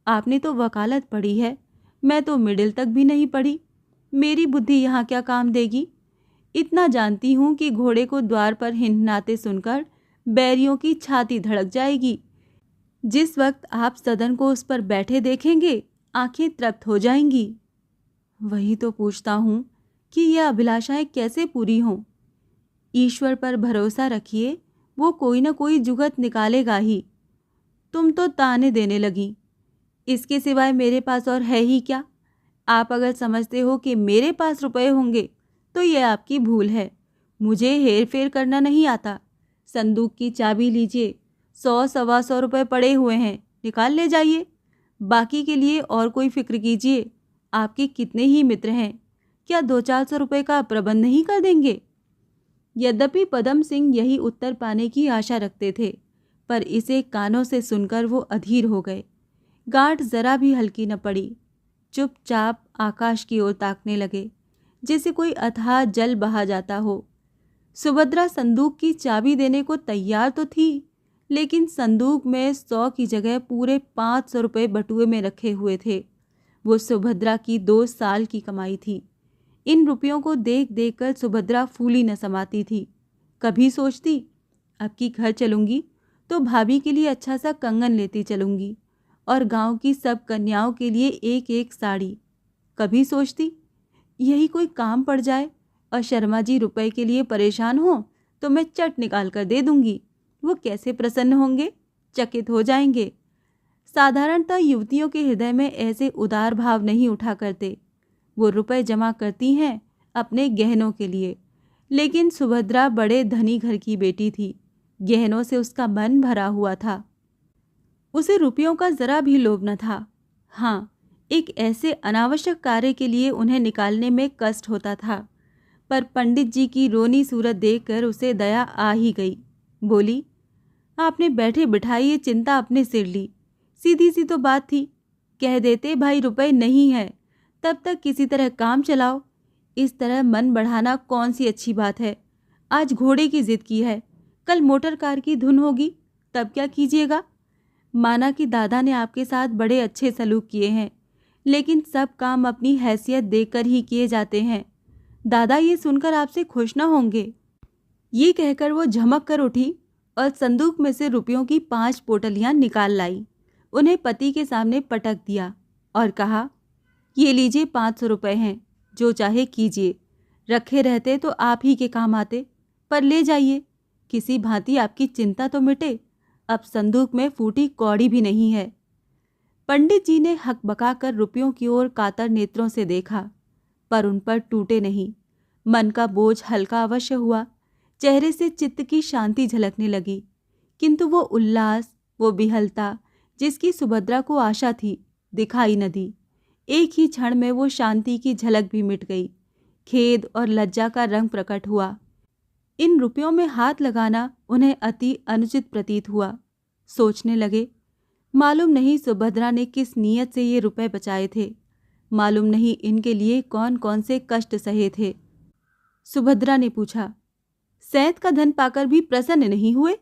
आपने तो वकालत पढ़ी है, मैं तो मिडिल तक भी नहीं पढ़ी। मेरी बुद्धि यहाँ क्या काम देगी? इतना जानती हूँ कि घोड़े को द्वार पर हिनहिनाते सुनकर बैरियों की छाती धड़क जाएगी। जिस वक्त आप सदन को उस पर बैठे देखेंगे, आंखें तृप्त हो जाएंगी। वही तो पूछता हूँ कि यह अभिलाषाएं कैसे पूरी हों? ईश्वर पर भरोसा रखिए, वो कोई न कोई जुगत निकालेगा ही। तुम तो ताने देने लगी। इसके सिवाय मेरे पास और है ही क्या? आप अगर समझते हो कि मेरे पास रुपए होंगे तो यह आपकी भूल है। मुझे हेर फेर करना नहीं आता। संदूक की चाबी लीजिए, 100-125 रुपये पड़े हुए हैं, निकाल ले जाइए। बाकी के लिए और कोई फिक्र कीजिए। आपके कितने ही मित्र हैं, क्या 200-400 रुपये का प्रबंध नहीं कर देंगे? यद्यपि पदम सिंह यही उत्तर पाने की आशा रखते थे, पर इसे कानों से सुनकर वो अधीर हो गए। गांठ जरा भी हल्की न पड़ी। चुपचाप आकाश की ओर ताकने लगे, जैसे कोई अथाह जल बहा जाता हो। सुभद्रा संदूक की चाबी देने को तैयार तो थी, लेकिन संदूक में 100 की जगह पूरे 500 रुपये बटुए में रखे हुए थे। वो सुभद्रा की 2 साल की कमाई थी। इन रुपयों को देख देख कर सुभद्रा फूली न समाती थी। कभी सोचती, अब की घर चलूंगी तो भाभी के लिए अच्छा सा कंगन लेती चलूंगी और गांव की सब कन्याओं के लिए एक एक साड़ी। कभी सोचती, यही कोई काम पड़ जाए और शर्मा जी रुपए के लिए परेशान हो तो मैं चट निकाल कर दे दूंगी। वो कैसे प्रसन्न होंगे, चकित हो जाएंगे। साधारणतः युवतियों के हृदय में ऐसे उदार भाव नहीं उठा करते। वो रुपए जमा करती हैं अपने गहनों के लिए, लेकिन सुभद्रा बड़े धनी घर की बेटी थी। गहनों से उसका मन भरा हुआ था। उसे रुपयों का जरा भी लोभ न था। हाँ, एक ऐसे अनावश्यक कार्य के लिए उन्हें निकालने में कष्ट होता था, पर पंडित जी की रोनी सूरत देखकर उसे दया आ ही गई। बोली, आपने बैठे बिठाई ये चिंता अपने सिर ली। सीधी सी तो बात थी, कह देते भाई रुपए नहीं है, तब तक किसी तरह काम चलाओ। इस तरह मन बढ़ाना कौन सी अच्छी बात है। आज घोड़े की जिद की है, कल मोटर कार की धुन होगी, तब क्या कीजिएगा। माना कि दादा ने आपके साथ बड़े अच्छे सलूक किए हैं, लेकिन सब काम अपनी हैसियत देकर ही किए जाते हैं। दादा ये सुनकर आपसे खुश न होंगे। ये कहकर वो झमक कर उठी और संदूक में से रुपयों की 5 पोटलियां निकाल लाई। उन्हें पति के सामने पटक दिया और कहा, ये लीजिए 500 रुपये हैं, जो चाहे कीजिए। रखे रहते तो आप ही के काम आते, पर ले जाइए, किसी भांति आपकी चिंता तो मिटे। अब संदूक में फूटी कौड़ी भी नहीं है। पंडित जी ने हकबकाकर रुपयों की ओर कातर नेत्रों से देखा, पर उन पर टूटे नहीं। मन का बोझ हल्का अवश्य हुआ, चेहरे से चित्त की शांति झलकने लगी, किंतु वो उल्लास, वो बिहलता जिसकी सुभद्रा को आशा थी, दिखाई न दी। एक ही क्षण में वो शांति की झलक भी मिट गई। खेद और लज्जा का रंग प्रकट हुआ। इन रुपयों में हाथ लगाना उन्हें अति अनुचित प्रतीत हुआ। सोचने लगे, मालूम नहीं सुभद्रा ने किस नीयत से ये रुपए बचाए थे, मालूम नहीं इनके लिए कौन कौन से कष्ट सहे थे। सुभद्रा ने पूछा, सैंत का धन पाकर भी प्रसन्न नहीं हुए?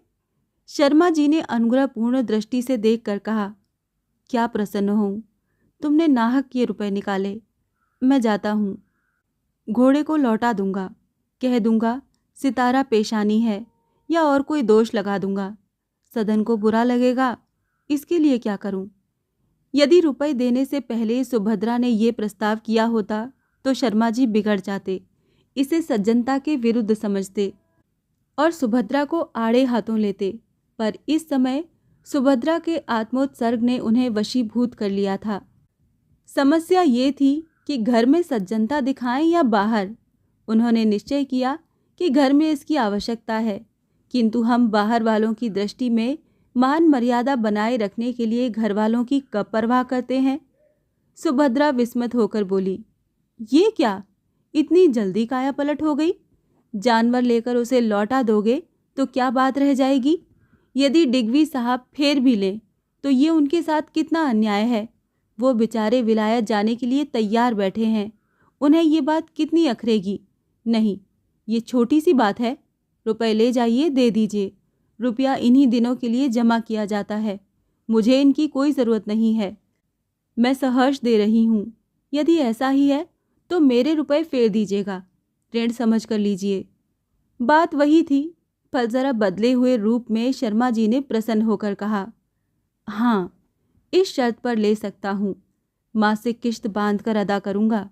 शर्मा जी ने अनुग्रहपूर्ण दृष्टि से देखकर कहा, क्या प्रसन्न हूँ, तुमने नाहक ये रुपए निकाले। मैं जाता हूँ, घोड़े को लौटा दूंगा, कह दूंगा सितारा पेशानी है, या और कोई दोष लगा दूंगा। सदन को बुरा लगेगा, इसके लिए क्या करूं? यदि रुपए देने से पहले सुभद्रा ने ये प्रस्ताव किया होता तो शर्मा जी बिगड़ जाते, इसे सज्जनता के विरुद्ध समझते और सुभद्रा को आड़े हाथों लेते। पर इस समय सुभद्रा के आत्मोत्सर्ग ने उन्हें वशीभूत कर लिया था। समस्या ये थी कि घर में सज्जनता दिखाएं या बाहर। उन्होंने निश्चय किया कि घर में इसकी आवश्यकता है, किंतु हम बाहर वालों की दृष्टि में मान मर्यादा बनाए रखने के लिए घर वालों की कब परवाह करते हैं। सुभद्रा विस्मित होकर बोली, ये क्या, इतनी जल्दी काया पलट हो गई? जानवर लेकर उसे लौटा दोगे तो क्या बात रह जाएगी? यदि डिगवी साहब फेर भी लें तो ये उनके साथ कितना अन्याय है। वो बेचारे विलायत जाने के लिए तैयार बैठे हैं, उन्हें ये बात कितनी अखरेगी? नहीं, ये छोटी सी बात है। रुपए ले जाइए, दे दीजिए। रुपया इन्हीं दिनों के लिए जमा किया जाता है, मुझे इनकी कोई ज़रूरत नहीं है। मैं सहर्ष दे रही हूँ। यदि ऐसा ही है तो मेरे रुपए फेर दीजिएगा, ऋण समझ कर लीजिए। बात वही थी, पर ज़रा बदले हुए रूप में शर्मा जी ने प्रसन्न होकर कहा, हाँ, इस शर्त पर ले सकता हूँ, मासिक किश्त बांधकर अदा करूँगा।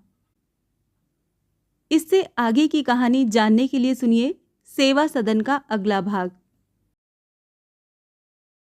इससे आगे की कहानी जानने के लिए सुनिए सेवा सदन का अगला भाग।